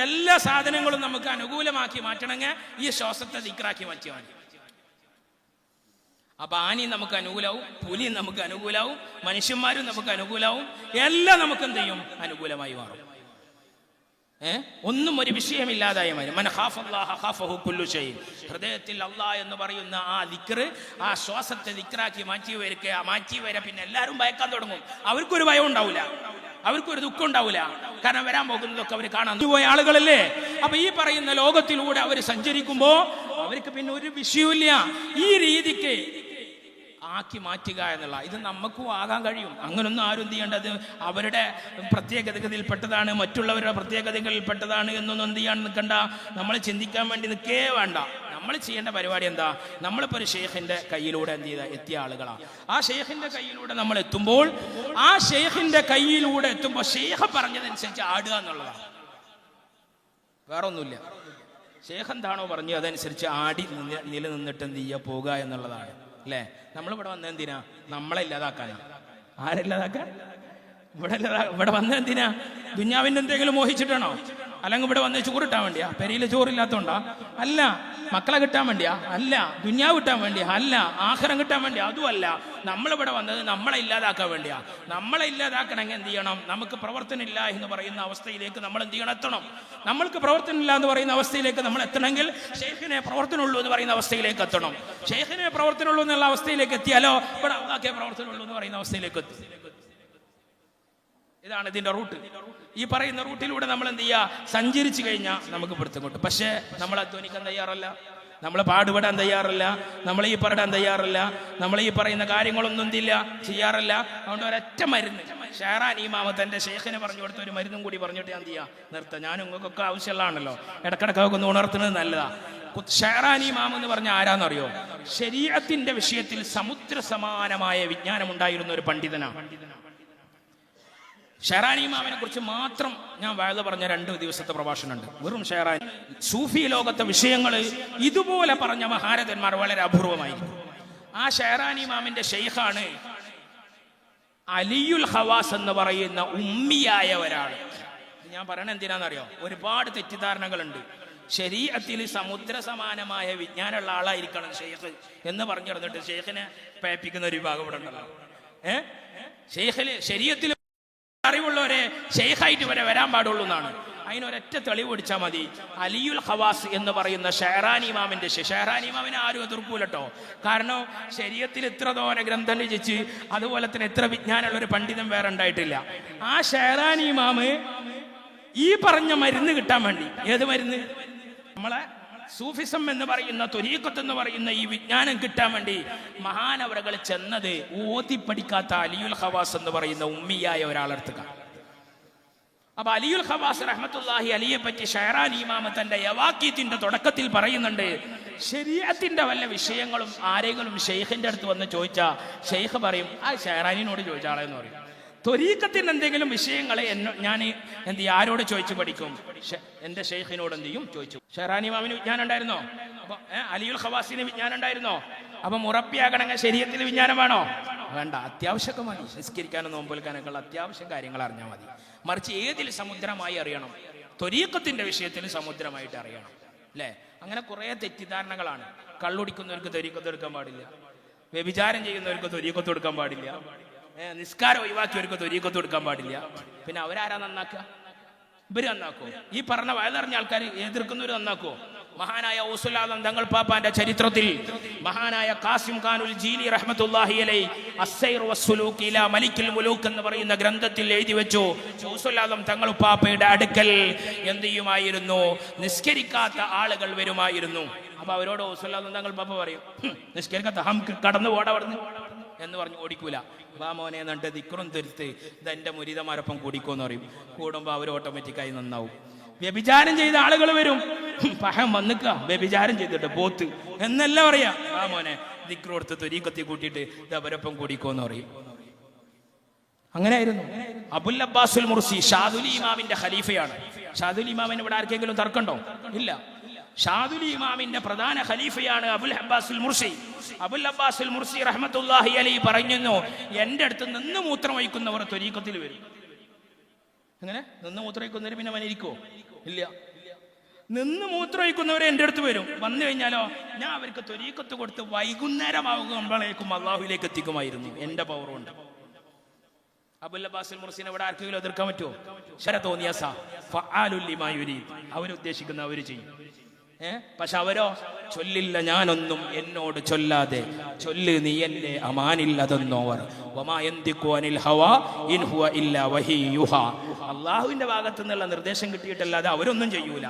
എല്ലാ സാധനങ്ങളും നമുക്ക് അനുകൂലമാക്കി മാറ്റണമെങ്കിൽ ഈ ശ്വാസത്തെ ദിക്റാക്കി മാറ്റിയാൽ മതി. അപ്പൊ ആനി നമുക്ക് അനുകൂലവും, പുലി നമുക്ക് അനുകൂലവും, മനുഷ്യന്മാരും നമുക്ക് അനുകൂലവും, എല്ലാം നമുക്ക് എന്ത് ചെയ്യും? അനുകൂലമായി മാറും. ഒന്നും ഒരു വിഷയമില്ലാതായ മതി. മൻ ഖാഫല്ലാഹ ഖാഫഹു കുല്ലു ഷൈ. ഹൃദയത്തിൽ അല്ലാഹ് എന്ന് പറയുന്ന ആ ദിക്റ്, ആ ശ്വാസത്തെ ദിക്റാക്കി മാറ്റിവരെ പിന്നെ എല്ലാവരും ഭയക്കാൻ തുടങ്ങും. അവർക്കൊരു ഭയം ഉണ്ടാവില്ല, അവർക്കൊരു ദുഃഖം ഉണ്ടാവില്ല. കാരണം വരാൻ പോകുന്നതൊക്കെ അവർ കാണാൻ പോയ ആളുകളല്ലേ. അപ്പൊ ഈ പറയുന്ന ലോകത്തിലൂടെ അവർ സഞ്ചരിക്കുമ്പോ അവർക്ക് പിന്നെ ഒരു വിഷയമില്ല. ഈ രീതിക്ക് ആക്കി മാറ്റുക എന്നുള്ള ഇത് നമുക്കും ആകാൻ കഴിയും. അങ്ങനൊന്നും ആരും എന്ത് ചെയ്യേണ്ടത്? അവരുടെ പ്രത്യേകതകളിൽപ്പെട്ടതാണ്, മറ്റുള്ളവരുടെ പ്രത്യേകതകളിൽപ്പെട്ടതാണ് എന്നൊന്നും എന്ത് ചെയ്യാൻ നിൽക്കണ്ട. നമ്മൾ ചിന്തിക്കാൻ വേണ്ടി നിൽക്കേ വേണ്ട. നമ്മൾ ചെയ്യേണ്ട പരിപാടി എന്താ? നമ്മളിപ്പോൾ ഒരു ഷെയ്ഖിന്റെ കയ്യിലൂടെ എന്ത് ചെയ്ത എത്തിയ ആളുകളാണ്. ആ ഷെയ്ഖിന്റെ കയ്യിലൂടെ നമ്മൾ എത്തുമ്പോൾ, ആ ഷെയ്ഖിന്റെ കയ്യിലൂടെ എത്തുമ്പോൾ ഷെയ്ഖ് പറഞ്ഞതനുസരിച്ച് ആടുക എന്നുള്ളതാണ്. വേറെ ഒന്നുമില്ല. ഷെയ്ഖ് എന്താണോ പറഞ്ഞു അതനുസരിച്ച് ആടി നിലനിന്നിട്ട് എന്ത് ചെയ്യുക? പോകുക എന്നുള്ളതാണ്. അല്ലേ? നമ്മളിവിടെ വന്ന എന്തിനാ? നമ്മളെ ഇല്ലാതാക്കാനാ. ആരില്ലാതാക്കാൻ? ഇവിടെ വന്ന എന്തിനാ? ദുന്യാവിന്റെ എന്തെങ്കിലും മോഹിച്ചിട്ടാണോ? അല്ലെങ്കിൽ ഇവിടെ വന്ന് ചോറിട്ടാൻ വേണ്ടിയാ? പെരിയില് ചോറില്ലാത്തോണ്ടാ? അല്ല. മക്കളെ കിട്ടാൻ വേണ്ടിയാ? അല്ല. ദുനിയാവ് കിട്ടാൻ വേണ്ടിയാ? അല്ല. ആഖിറം കിട്ടാൻ വേണ്ടിയാ? അതുമല്ല. നമ്മളിവിടെ വന്നത് നമ്മളെ ഇല്ലാതാക്കാൻ വേണ്ടിയാ. നമ്മളെ ഇല്ലാതാക്കണമെങ്കിൽ എന്ത് ചെയ്യണം? നമുക്ക് പ്രവർത്തനം ഇല്ല എന്ന് പറയുന്ന അവസ്ഥയിലേക്ക് നമ്മൾ എന്ത് ചെയ്യണം? എത്തണം. നമ്മൾക്ക് പ്രവർത്തനം ഇല്ല എന്ന് പറയുന്ന അവസ്ഥയിലേക്ക് നമ്മൾ എത്തണമെങ്കിൽ ഷെയ്ഖിനെ പ്രവർത്തനമുള്ളൂ എന്ന് പറയുന്ന അവസ്ഥയിലേക്ക് എത്തണം. ഷെയ്ഖിനെ പ്രവർത്തനമുള്ളൂ എന്നുള്ള അവസ്ഥയിലേക്ക് എത്തിയാലോ ഇവിടെ അള്ളാഹ്ക്കേ പ്രവർത്തനമുള്ളൂ എന്ന് പറയുന്ന അവസ്ഥയിലേക്ക് എത്തും. ഇതാണ് ഇതിന്റെ റൂട്ട്. ഈ പറയുന്ന റൂട്ടിലൂടെ നമ്മൾ എന്ത് ചെയ്യുക? സഞ്ചരിച്ചു കഴിഞ്ഞാൽ നമുക്ക് പിടുത്തം കിട്ടും. പക്ഷേ നമ്മൾ അധ്വാനിക്കാൻ തയ്യാറല്ല, നമ്മൾ പാടുപെടാൻ തയ്യാറല്ല, നമ്മൾ ഈ പറയാൻ തയ്യാറല്ല, നമ്മൾ ഈ പറയുന്ന കാര്യങ്ങളൊന്നും എന്തില്ല ചെയ്യാറില്ല. അതുകൊണ്ട് ഒരൊറ്റ മരുന്ന് ഷെഹ്റാൻ ഇമാമ തന്റെ ഷെയ്ഖിനെ പറഞ്ഞു കൊടുത്ത ഒരു മരുന്നും കൂടി പറഞ്ഞിട്ട് ഞാൻ ചെയ്യാം നിർത്താം. ഞാനും നിങ്ങൾക്കൊക്കെ ആവശ്യമുള്ളതാണല്ലോ, ഇടക്കിടക്കൊക്കെ ഒന്ന് ഉണർത്തുന്നത് നല്ലതാ. ഷെഹ്റാൻ ഇമാം എന്ന് പറഞ്ഞ ആരാന്നറിയോ? ശരീഅത്തിന്റെ വിഷയത്തിൽ സമുദ്ര സമാനമായ വിജ്ഞാനം ഉണ്ടായിരുന്ന ഒരു പണ്ഡിതനാണ്. ഷെഹ്റാൻ ഇമാമിനെ കുറിച്ച് മാത്രം ഞാൻ വഅദ് പറഞ്ഞ 2 ദിവസത്തെ പ്രഭാഷണമുണ്ട്. വെറും ഷെഹ്റാൻ. സൂഫി ലോകത്തെ വിഷയങ്ങൾ ഇതുപോലെ പറഞ്ഞ മഹാരഥന്മാർ വളരെ അപൂർവമായിരിക്കും. ആ ഷെഹ്റാൻ ഇമാമിന്റെ ഷെയ്ഖാണ് അലിയുൽ ഖവാസ് എന്ന് പറയുന്ന ഉമ്മിയായ ഒരാൾ. ഞാൻ പറയണത് എന്തിനാണെന്നറിയോ? ഒരുപാട് തെറ്റിദ്ധാരണകളുണ്ട്. ശരീഅത്തിൽ സമുദ്ര സമാനമായ വിജ്ഞാനമുള്ള ആളായിരിക്കണം ഷെയ്ഖ് എന്ന് പറഞ്ഞു പറഞ്ഞിട്ട് ഷെയ്ഖിനെ പേപ്പിക്കുന്ന ഒരു വിഭാഗം ഇവിടെ ഉണ്ടല്ലോ. ശരീഅത്തിൽ അറിവുള്ളവരെ ഷെയ്ഖായിട്ട് വരെ വരാൻ പാടുള്ളൂ എന്നാണ്. അതിനൊരൊറ്റ തെളിവ് പിടിച്ചാൽ മതി. അലിയുൽ ഖവാസ് എന്ന് പറയുന്ന ഷെഹ്റാൻ ഇമാമിന്റെ ഷെഹ്റാൻ ഇമാമിനെ ആരും എതിർക്കൂലട്ടോ. കാരണം ശരീഅത്തിൽ ഇത്ര തോന ഗ്രന്ഥം രചിച്ച് അതുപോലെ തന്നെ എത്ര വിജ്ഞാനമുള്ള ഒരു പണ്ഡിതൻ വേറെ ഉണ്ടായിട്ടില്ല. ആ ഷെഹ്റാൻ ഇമാമ് ഈ പറഞ്ഞ മരുന്ന് കിട്ടാൻ വേണ്ടി, ഏത് മരുന്ന്? നമ്മളെ സൂഫിസം എന്ന് പറയുന്ന ത്വരീഖത്ത് എന്ന് പറയുന്ന ഈ വിജ്ഞാനം കിട്ടാൻ വേണ്ടി മഹാനവറുകൾ ചെന്നത് ഓതി പഠിക്കാത്ത അലിയുൽ ഖവാസ് എന്ന് പറയുന്ന ഉമ്മിയായ ഒരാളെടുത്തുക. അപ്പൊ അലിയുൽ ഖവാസ് റഹ്മത്തുള്ളാഹി അലിയെ പറ്റി ഷെഹ്റാൻ ഇമാം തന്റെ യവാഖീത്തിന്റെ തുടക്കത്തിൽ പറയുന്നുണ്ട്, ശരീഅത്തിന്റെ വല്ല വിഷയങ്ങളും ആരെങ്കിലും ഷെയ്ഖിന്റെ അടുത്ത് വന്ന് ചോദിച്ചാ ഷെയ്ഖ് പറയും ആ ഷെഹ്റാനിനോട് ചോദിച്ചാളെന്ന് പറയും. ത്വരീഖത്തിന് എന്തെങ്കിലും വിഷയങ്ങളെ ഞാൻ എന്ത് ചെയ്യും? ആരോട് ചോദിച്ചു പഠിക്കും? എന്റെ ഷെയ്ഖിനോട് എന്ത് ചെയ്യും? ചോദിച്ചു. ഷെഹ്റാൻ ഇമാമിന് വിജ്ഞാനം ഉണ്ടായിരുന്നോ? അപ്പൊ അലിയുൽ ഖവാസിന് വിജ്ഞാനം ഉണ്ടായിരുന്നോ? അപ്പൊ മുറപ്പിയാകണമെങ്കിൽ ശരീഅത്തിൽ വിജ്ഞാനം വേണോ? വേണ്ട. അത്യാവശ്യമൊക്കെ മതി. നിസ്കരിക്കാനും നോമ്പെടുക്കാനൊക്കെ ഉള്ള അത്യാവശ്യം കാര്യങ്ങൾ അറിഞ്ഞാൽ മതി. മറിച്ച് ഏതിൽ സമുദ്രമായി അറിയണം? ത്വരീഖത്തിന്റെ വിഷയത്തിൽ സമുദ്രമായിട്ട് അറിയണം അല്ലേ? അങ്ങനെ കുറെ തെറ്റിദ്ധാരണകളാണ്. കള്ളുടിക്കുന്നവർക്ക് ത്വരീഖത്ത് എടുക്കാൻ പാടില്ല, വ്യഭിചാരം ചെയ്യുന്നവർക്ക് ത്വരീഖത്ത് എടുക്കാൻ പാടില്ല, നിസ്കാരം ഒഴിവാക്കിയവർക്ക് ത്വരീഖത്ത് എടുക്കാൻ പാടില്ല. പിന്നെ അവരാരാ നന്നാക്കുക? ഇവര് നന്നാക്കോ? ഈ പറഞ്ഞ വയലറിഞ്ഞ ആൾക്കാർ എതിർക്കുന്നവര് നന്നാക്കോ? മഹാനായ ഔസുൽ ആദം തങ്ങൾ പാപ്പാന്റെ ചരിത്രത്തിൽ മഹാനായ ഖാസിം ഖാനുൽ ജീലി റഹ്മത്തുള്ളാഹി അലൈഹി അസ്സൈർ വസ്സുലൂക് ഇലാ മലിക്കിൽ മുലൂക് എന്ന് പറയുന്ന ഗ്രന്ഥത്തിൽ എഴുതി വെച്ചു, ഔസുൽ ആദം തങ്ങൾ പാപ്പയുടെ അടുക്കൽ എന്ത് ചെയ്യുമായിരുന്നു? നിസ്കരിക്കാത്ത ആളുകൾ വരുമായിരുന്നു. അപ്പൊ അവരോട് ഔസുൽ ആദം തങ്ങൾ പാപ്പ പറയും, നിസ്കരിക്കാത്ത ഹംക്ക് കടന്നു ഓടവർന്ന് എന്ന് പറഞ്ഞു ഓടിക്കൂല. മോനെ എന്നിട്ട് ദിക്റും തീർത്ത് ഇതെന്റെ മുരീദന്മാരൊപ്പം കൂടിക്കോന്ന് പറയും. കൂടുമ്പോ അവർ ഓട്ടോമാറ്റിക്കായി നന്നാവും. വ്യഭിചാരം ചെയ്ത ആളുകൾ വരും, പഹം വന്നിക്ക വ്യഭിചാരം ചെയ്തിട്ട് പോത്ത് എന്നല്ല പറയാ. മോനെ ദിക്റ് കൊടുത്ത് ത്വരീഖത്തിൽ കൂട്ടിയിട്ട് ഇത് അവരൊപ്പം കൂടിക്കോന്ന് പറയും. അങ്ങനെയായിരുന്നു. അബുൽ അബ്ബാസുൽ മുർസി ഷാദുലി ഇമാമിന്റെ ഖലീഫയാണ്. ഷാദുലി ഇമാമിന് ഇവിടെ ആർക്കെങ്കിലും തർക്കമുണ്ടോ? ഇല്ല. ഷാദുലി ഇമാമിന്റെ പ്രധാന ഖലീഫയാണ് അബുൽ അബ്ബാസുൽ മുർസി. അബുൽ അബ്ബാസുൽ മുർസി റഹ്മത്തുള്ളാഹി അലൈഹി പറയുന്നു, എന്റെ അടുത്ത് നിന്ന് മൂത്രം വഹിക്കുന്നവർ ത്വരീഖത്തിൽ വരും. അങ്ങനെ നിന്ന് മൂത്രം വഹിക്കുന്നവർ പിന്നെ വനിരിക്കോ? ഇല്ല. നിന്ന് മൂത്രം വഹിക്കുന്നവരെ എന്റെ അടുത്ത് വരും. വന്നു കഴിഞ്ഞാലോ ഞാൻ അവർക്ക് ത്വരീഖത്ത് കൊടുത്ത് വൈകുന്നേരമാകുമ്പോഴേക്കും അള്ളാഹുവിലേക്ക് എത്തിക്കുമായിരുന്നു എന്റെ പവർ കൊണ്ട്. അബുൽ അബ്ബാസുൽ മുർസിനെ ഇവിടെ ആർക്കെങ്കിലും എതിർക്കാൻ പറ്റുമോ? ശര തോന്നിയാസ ഫഅലുൽ ലിമാ യുരീദ്. അവരുദ്ദേശിക്കുന്ന അവര് ചെയ്യും. പക്ഷെ അവരോ ചൊല്ലില്ല ഞാനൊന്നും എന്നോട് ചൊല്ലാതെ, ചൊല്ല് നീ എന്റെ അമാനില്ലതെന്നോവർ. അള്ളാഹുവിന്റെ ഭാഗത്തു നിന്നുള്ള നിർദ്ദേശം കിട്ടിയിട്ടല്ലാതെ അവരൊന്നും ചെയ്യൂല.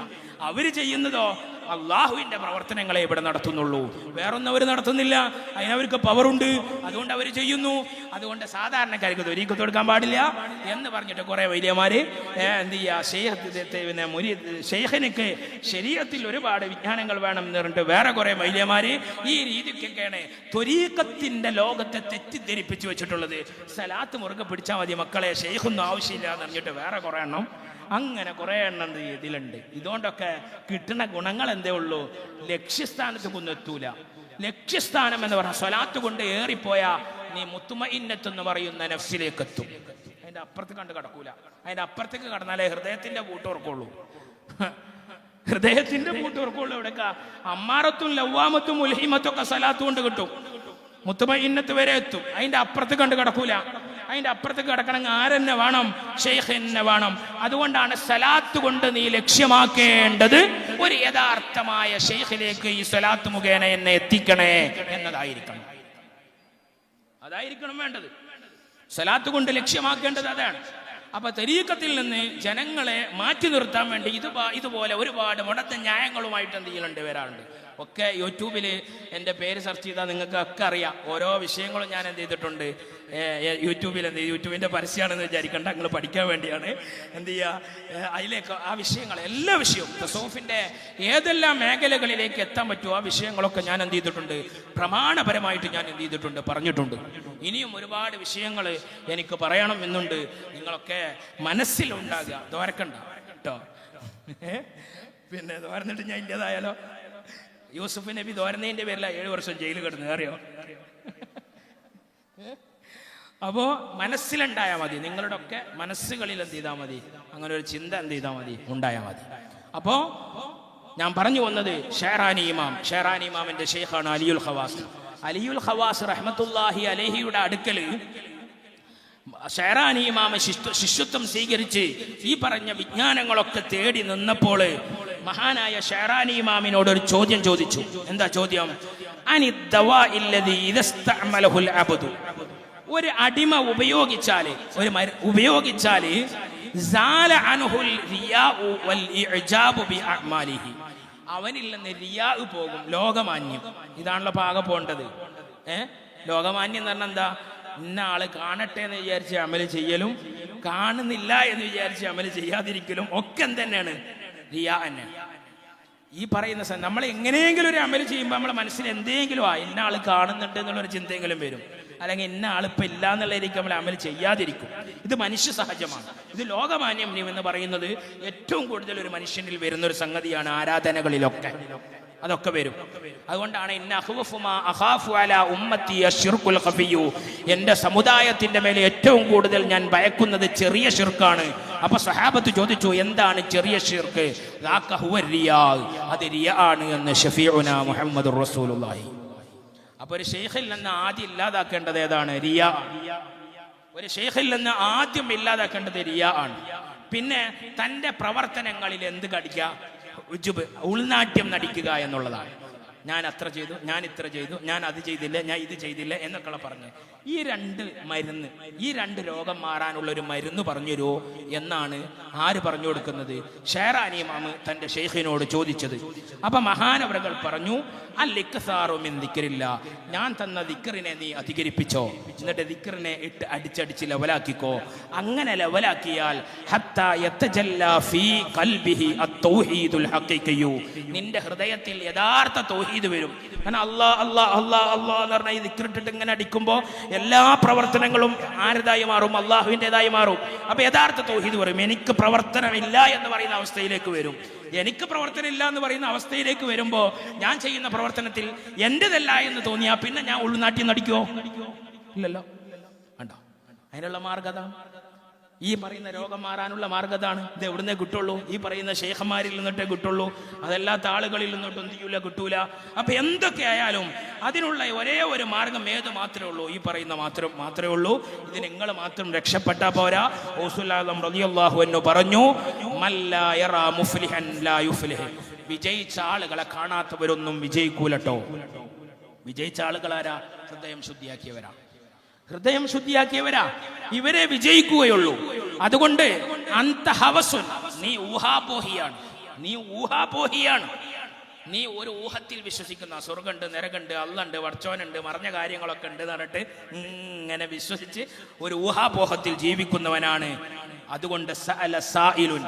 അവര് ചെയ്യുന്നതോ അള്ളാഹുവിന്റെ പ്രവർത്തനങ്ങളെ ഇവിടെ നടത്തുന്നുള്ളൂ, വേറൊന്നും അവർ നടത്തുന്നില്ല. അതിനവർക്ക് പവറുണ്ട്, അതുകൊണ്ട് അവർ ചെയ്യുന്നു. അതുകൊണ്ട് സാധാരണക്കാർക്ക് ത്വരീഖത്ത് കൊടുക്കാൻ പാടില്ല എന്ന് പറഞ്ഞിട്ട് കുറെ വലിയമാര് എന്ത് ചെയ്യാ, ഷെയ്ഖിനൊക്കെ ശരീഅത്തിൽ ഒരുപാട് വിജ്ഞാനങ്ങൾ വേണം എന്ന് പറഞ്ഞിട്ട് വേറെ കുറെ വലിയമാര് ഈ രീതിക്കൊക്കെയാണ് ത്വരീഖത്തിന്റെ ലോകത്തെ തെറ്റിദ്ധരിപ്പിച്ചു വെച്ചിട്ടുള്ളത്. സലാത്ത് മുറുകെ പിടിച്ചാൽ മതി മക്കളെ, ഷെയ്ഖൊന്നും ആവശ്യമില്ല എന്ന് പറഞ്ഞിട്ട് വേറെ കുറെ എണ്ണം, അങ്ങനെ കുറെ എണ്ണം ഇതിലുണ്ട്. ഇതുകൊണ്ടൊക്കെ കിട്ടുന്ന ഗുണങ്ങൾ എന്തേ ഉള്ളൂ? ലക്ഷ്യസ്ഥാനത്ത് കൊന്നെത്തൂല. ലക്ഷ്യസ്ഥാനം എന്ന് പറഞ്ഞാൽ സ്വലാത്ത് കൊണ്ട് ഏറിപ്പോയാ നീ മുത്തുമഇന്നത്ത് എന്ന് പറയുന്ന നഫ്സിലേക്ക് എത്തും. അതിന്റെ അപ്പുറത്ത് കണ്ട് കടക്കൂല. അതിന്റെ അപ്പുറത്തേക്ക് കടന്നാലേ ഹൃദയത്തിന്റെ കൂട്ടുറക്കുള്ളൂ. ഹൃദയത്തിന്റെ പൂട്ടുറക്കുള്ളൂ. എവിടെക്കാ അമ്മാറത്തും ലവ്വാമത്തും ഉൽഹിമത്തും ഒക്കെ സലാത്ത് കൊണ്ട് കിട്ടും. മുത്തുമഇന്നത്ത് വരെ എത്തും. അതിന്റെ അപ്പുറത്ത് കണ്ട് കിടക്കൂല. അതിന്റെ അപ്പുറത്ത് കിടക്കണമെങ്കിൽ ആരെന്നെ വേണം? ഷെയ്ഖ് എന്നെ വേണം. അതുകൊണ്ടാണ് സലാത്ത് കൊണ്ട് നീ ലക്ഷ്യമാക്കേണ്ടത് ഒരു യഥാർത്ഥമായ ഷെയ്ഖിലേക്ക് ഈ സലാത്ത് മുഖേന എന്നെ എത്തിക്കണേ എന്നതായിരിക്കണം. അതായിരിക്കണം വേണ്ടത്. സലാത്ത് കൊണ്ട് ലക്ഷ്യമാക്കേണ്ടത് അതാണ്. അപ്പൊ തരീഖത്തിൽ നിന്ന് ജനങ്ങളെ മാറ്റി നിർത്താൻ വേണ്ടി ഇതുപോലെ ഒരുപാട് മുടത്ത ന്യായങ്ങളുമായിട്ട് എന്ത് ചെയ്യുന്നുണ്ട്, വരാറുണ്ട്. ഒക്കെ യൂട്യൂബിൽ എൻ്റെ പേര് സെർച്ച് ചെയ്താൽ നിങ്ങൾക്ക് ഒക്കെ അറിയാം. ഓരോ വിഷയങ്ങളും ഞാൻ എന്ത് ചെയ്തിട്ടുണ്ട് യൂട്യൂബിൽ. യൂട്യൂബിൻ്റെ പരസ്യമാണെന്ന് വിചാരിക്കേണ്ട, നിങ്ങൾ പഠിക്കാൻ വേണ്ടിയാണ്. എന്ത് ചെയ്യുക, അതിലേക്ക് ആ വിഷയങ്ങൾ എല്ലാ വിഷയവും തസൗഫിൻ്റെ ഏതെല്ലാം മേഖലകളിലേക്ക് എത്താൻ പറ്റുമോ ആ വിഷയങ്ങളൊക്കെ ഞാൻ എന്ത് ചെയ്തിട്ടുണ്ട്, പ്രമാണപരമായിട്ട് ഞാൻ എന്ത് ചെയ്തിട്ടുണ്ട്, പറഞ്ഞിട്ടുണ്ട്. ഇനിയും ഒരുപാട് വിഷയങ്ങൾ എനിക്ക് പറയണം എന്നുണ്ട്. നിങ്ങളൊക്കെ മനസ്സിലുണ്ടാകുക, തോരക്കണ്ട കേട്ടോ. പിന്നെ തോരന്നിട്ട് ഞാൻ ഇൻ്റെതായാലോ. യൂസുഫ് നബി തോരന്നതിൻ്റെ പേരില 7 വർഷം ജയിലിൽ കിടന്നു, അറിയോ? അപ്പോ മനസ്സിലുണ്ടായാൽ മതി. നിങ്ങളുടെ ഒക്കെ മനസ്സുകളിൽ എന്ത് ചെയ്താൽ മതി, അങ്ങനെ ഒരു ചിന്ത എന്ത് ചെയ്താൽ മതി, ഉണ്ടായാൽ മതി. അപ്പോ ഞാൻ പറഞ്ഞു വന്നത് ഷെഹറാനി ഇമാമിന്റെ ഷെയ്ഖാണ് അലിയുൽ ഖവാസ്. അലിയുൽ ഖവാസ് റഹ്മത്തുള്ളാഹി അലൈഹിയുടെ അടുക്കല് ഷെഹറാനി ഇമാം ശിഷ്യത്വം സ്വീകരിച്ച് ഈ പറഞ്ഞ വിജ്ഞാനങ്ങളൊക്കെ തേടി നിന്നപ്പോൾ മഹാനായ ഷെഹറാനി ഇമാമിനോട് ഒരു ചോദ്യം ചോദിച്ചു. എന്താ ചോദ്യം? ഒരു അടിമ ഉപയോഗിച്ചാല് അവനിൽ നിന്ന് റിയാ പോകും, ലോകമാന്യം. ഇതാണല്ലോ പാകെ പോണ്ടത്. ലോകമാന്യം എന്ന് പറഞ്ഞാൽ എന്താ? ഇന്ന ആള് കാണട്ടെ എന്ന് വിചാരിച്ച് അമല് ചെയ്യലും കാണുന്നില്ല എന്ന് വിചാരിച്ച് അമല് ചെയ്യാതിരിക്കലും ഒക്കെ തന്നെയാണ് റിയാ തന്നെ. ഈ പറയുന്ന നമ്മൾ എങ്ങനെയെങ്കിലും ഒരു അമല് ചെയ്യുമ്പോൾ നമ്മളെ മനസ്സിൽ എന്തെങ്കിലും ഇന്ന ആള് കാണുന്നുണ്ട് എന്നുള്ളൊരു ചിന്തയെങ്കിലും വരും. അല്ലെങ്കിൽ ഇന്ന ആളിപ്പോൾ ഇല്ല എന്നുള്ളതിലേക്ക് നമ്മൾ അമല് ചെയ്യാതിരിക്കും. ഇത് മനുഷ്യ സഹജമാണ്. ഇത് ലോകമാന്യം എന്ന് പറയുന്നത് ഏറ്റവും കൂടുതൽ ഒരു മനുഷ്യനിൽ വരുന്ന ഒരു സംഗതിയാണ്. ആരാധനകളിലൊക്കെ അതൊക്കെ വരും. അതുകൊണ്ടാണ് എന്റെ സമുദായത്തിന്റെ മേലെ ഏറ്റവും കൂടുതൽ ഞാൻ ഭയക്കുന്നത് ചെറിയ ഷിർക്കാണ്. അപ്പൊ സഹാബത്ത് ചോദിച്ചു, എന്താണ് ചെറിയ ഷിർക്ക്? അത് റിയാ ആണ് എന്ന് ഷഫീഉനാ മുഹമ്മദുർ റസൂലുള്ളാഹി. അപ്പൊ ഒരു ഷെയ്ഖിൽ നിന്ന് ആദ്യം ഇല്ലാതാക്കേണ്ടത് ഏതാണ്? റിയാ. ഒരു ഷെയ്ഖിൽ നിന്ന് ആദ്യം ഇല്ലാതാക്കേണ്ടത് റിയാ ആണ്. പിന്നെ തന്റെ പ്രവർത്തനങ്ങളിൽ എന്ത് കടിക്കുക? ഉൾനാട്യം നടിക്കുക എന്നുള്ളതാണ്. ഞാൻ അത്ര ചെയ്തു, ഞാൻ ഇത്ര ചെയ്തു, ഞാൻ അത് ചെയ്തില്ല, ഞാൻ ഇത് ചെയ്തില്ല എന്നൊക്കെ പറഞ്ഞ് ഈ രണ്ട് രോഗം മാറാനുള്ള ഒരു മരുന്ന് പറഞ്ഞു തരുമോ എന്നാണ് ആര് പറഞ്ഞു കൊടുക്കുന്നത്? ഷെഹറാനി ഇമാം തന്റെ ഷെയ്ഖിനോട് ചോദിച്ചത്. അപ്പൊ മഹാനവറുകൾ പറഞ്ഞു, അൽ-ഇക്സാറുമിൻ ദിക്റില്ല, ഞാൻ തന്ന ദിക്റിനെ നീ അധികരിപ്പിച്ചോ, എന്നിട്ട് ദിക്റിനെ ഇട്ട് അടിച്ചടിച്ച് ലെവലാക്കിക്കോ. അങ്ങനെ ലെവലാക്കിയാൽ ഹത്താ യതജല്ലാ ഫീ ഖൽബിഹി അത്തൗഹീദുൽ ഹഖീഖിയു, നിന്റെ ഹൃദയത്തിൽ യഥാർത്ഥ തൗഹീദ് വരും. കാരണം അല്ലാഹ് അല്ലാഹ് അല്ലാഹ് അല്ലാഹ് എന്ന് പറഞ്ഞാൽ ഈ ദിക്റിട്ടിട്ട് ഇങ്ങനെ അടിക്കുമ്പോൾ എല്ലാ പ്രവർത്തനങ്ങളും ആരുടേതായി മാറും? അള്ളാഹുവിൻ്റെതായി മാറും. അപ്പൊ യഥാർത്ഥ തൗഹീദ് പറയും. എനിക്ക് പ്രവർത്തനമില്ല എന്ന് പറയുന്ന അവസ്ഥയിലേക്ക് വരും. എനിക്ക് പ്രവർത്തനം ഇല്ല എന്ന് പറയുന്ന അവസ്ഥയിലേക്ക് വരുമ്പോ ഞാൻ ചെയ്യുന്ന പ്രവർത്തനത്തിൽ എന്റേതല്ല എന്ന് തോന്നിയാ പിന്നെ ഞാൻ ഉൾനാട്ടി നടിക്കുവോ? ഇല്ലല്ലോ. കണ്ടോ? അതിനുള്ള മാർഗത ഈ പറയുന്ന രോഗം മാറാനുള്ള മാർഗതാണ്. ഇത് എവിടുന്നേ കിട്ടുള്ളൂ? ഈ പറയുന്ന ശേഖന്മാരിൽ നിന്നിട്ടേ കിട്ടുള്ളൂ. അതല്ലാത്ത ആളുകളിൽ നിന്നിട്ട് എന്ത് ചെയ്യൂല, കിട്ടൂല. അപ്പൊ എന്തൊക്കെ ആയാലും അതിനുള്ള ഒരേ ഒരു മാർഗം ഏത് മാത്രമേ ഉള്ളൂ? ഈ പറയുന്ന മാത്രമേ ഉള്ളൂ. ഇത് നിങ്ങൾ മാത്രം രക്ഷപ്പെട്ടാ പോരാ. റസൂലുള്ളാഹി റളിയല്ലാഹു അൻഹു പറഞ്ഞു, മല്ലാ യറാ മുഫ്ലിഹൻ ലാ യുഫ്ലിഹ്, വിജയിച്ച ആളുകളെ കാണാത്തവരൊന്നും വിജയിക്കൂലട്ടോ. വിജയിച്ച ആളുകളാരാ? ഹൃദയം ശുദ്ധിയാക്കിയവരാ. ഇവരെ വിജയിക്കുകയുള്ളൂ. അതുകൊണ്ട് അന്തഹവസുൻ, നീ ഊഹാപോഹിയാണ്. നീ ഒരു ഊഹത്തിൽ വിശ്വസിക്കുന്ന സ്വർഗമുണ്ട്, നരകമുണ്ട്, അള്ളണ്ട്, വർച്ചോനുണ്ട്, മറഞ്ഞ കാര്യങ്ങളൊക്കെ ഉണ്ട് എന്ന് പറഞ്ഞിട്ട് ഇങ്ങനെ വിശ്വസിച്ച് ഒരു ഊഹാപോഹത്തിൽ ജീവിക്കുന്നവനാണ്. അതുകൊണ്ട് സഅല സായിലുൻ,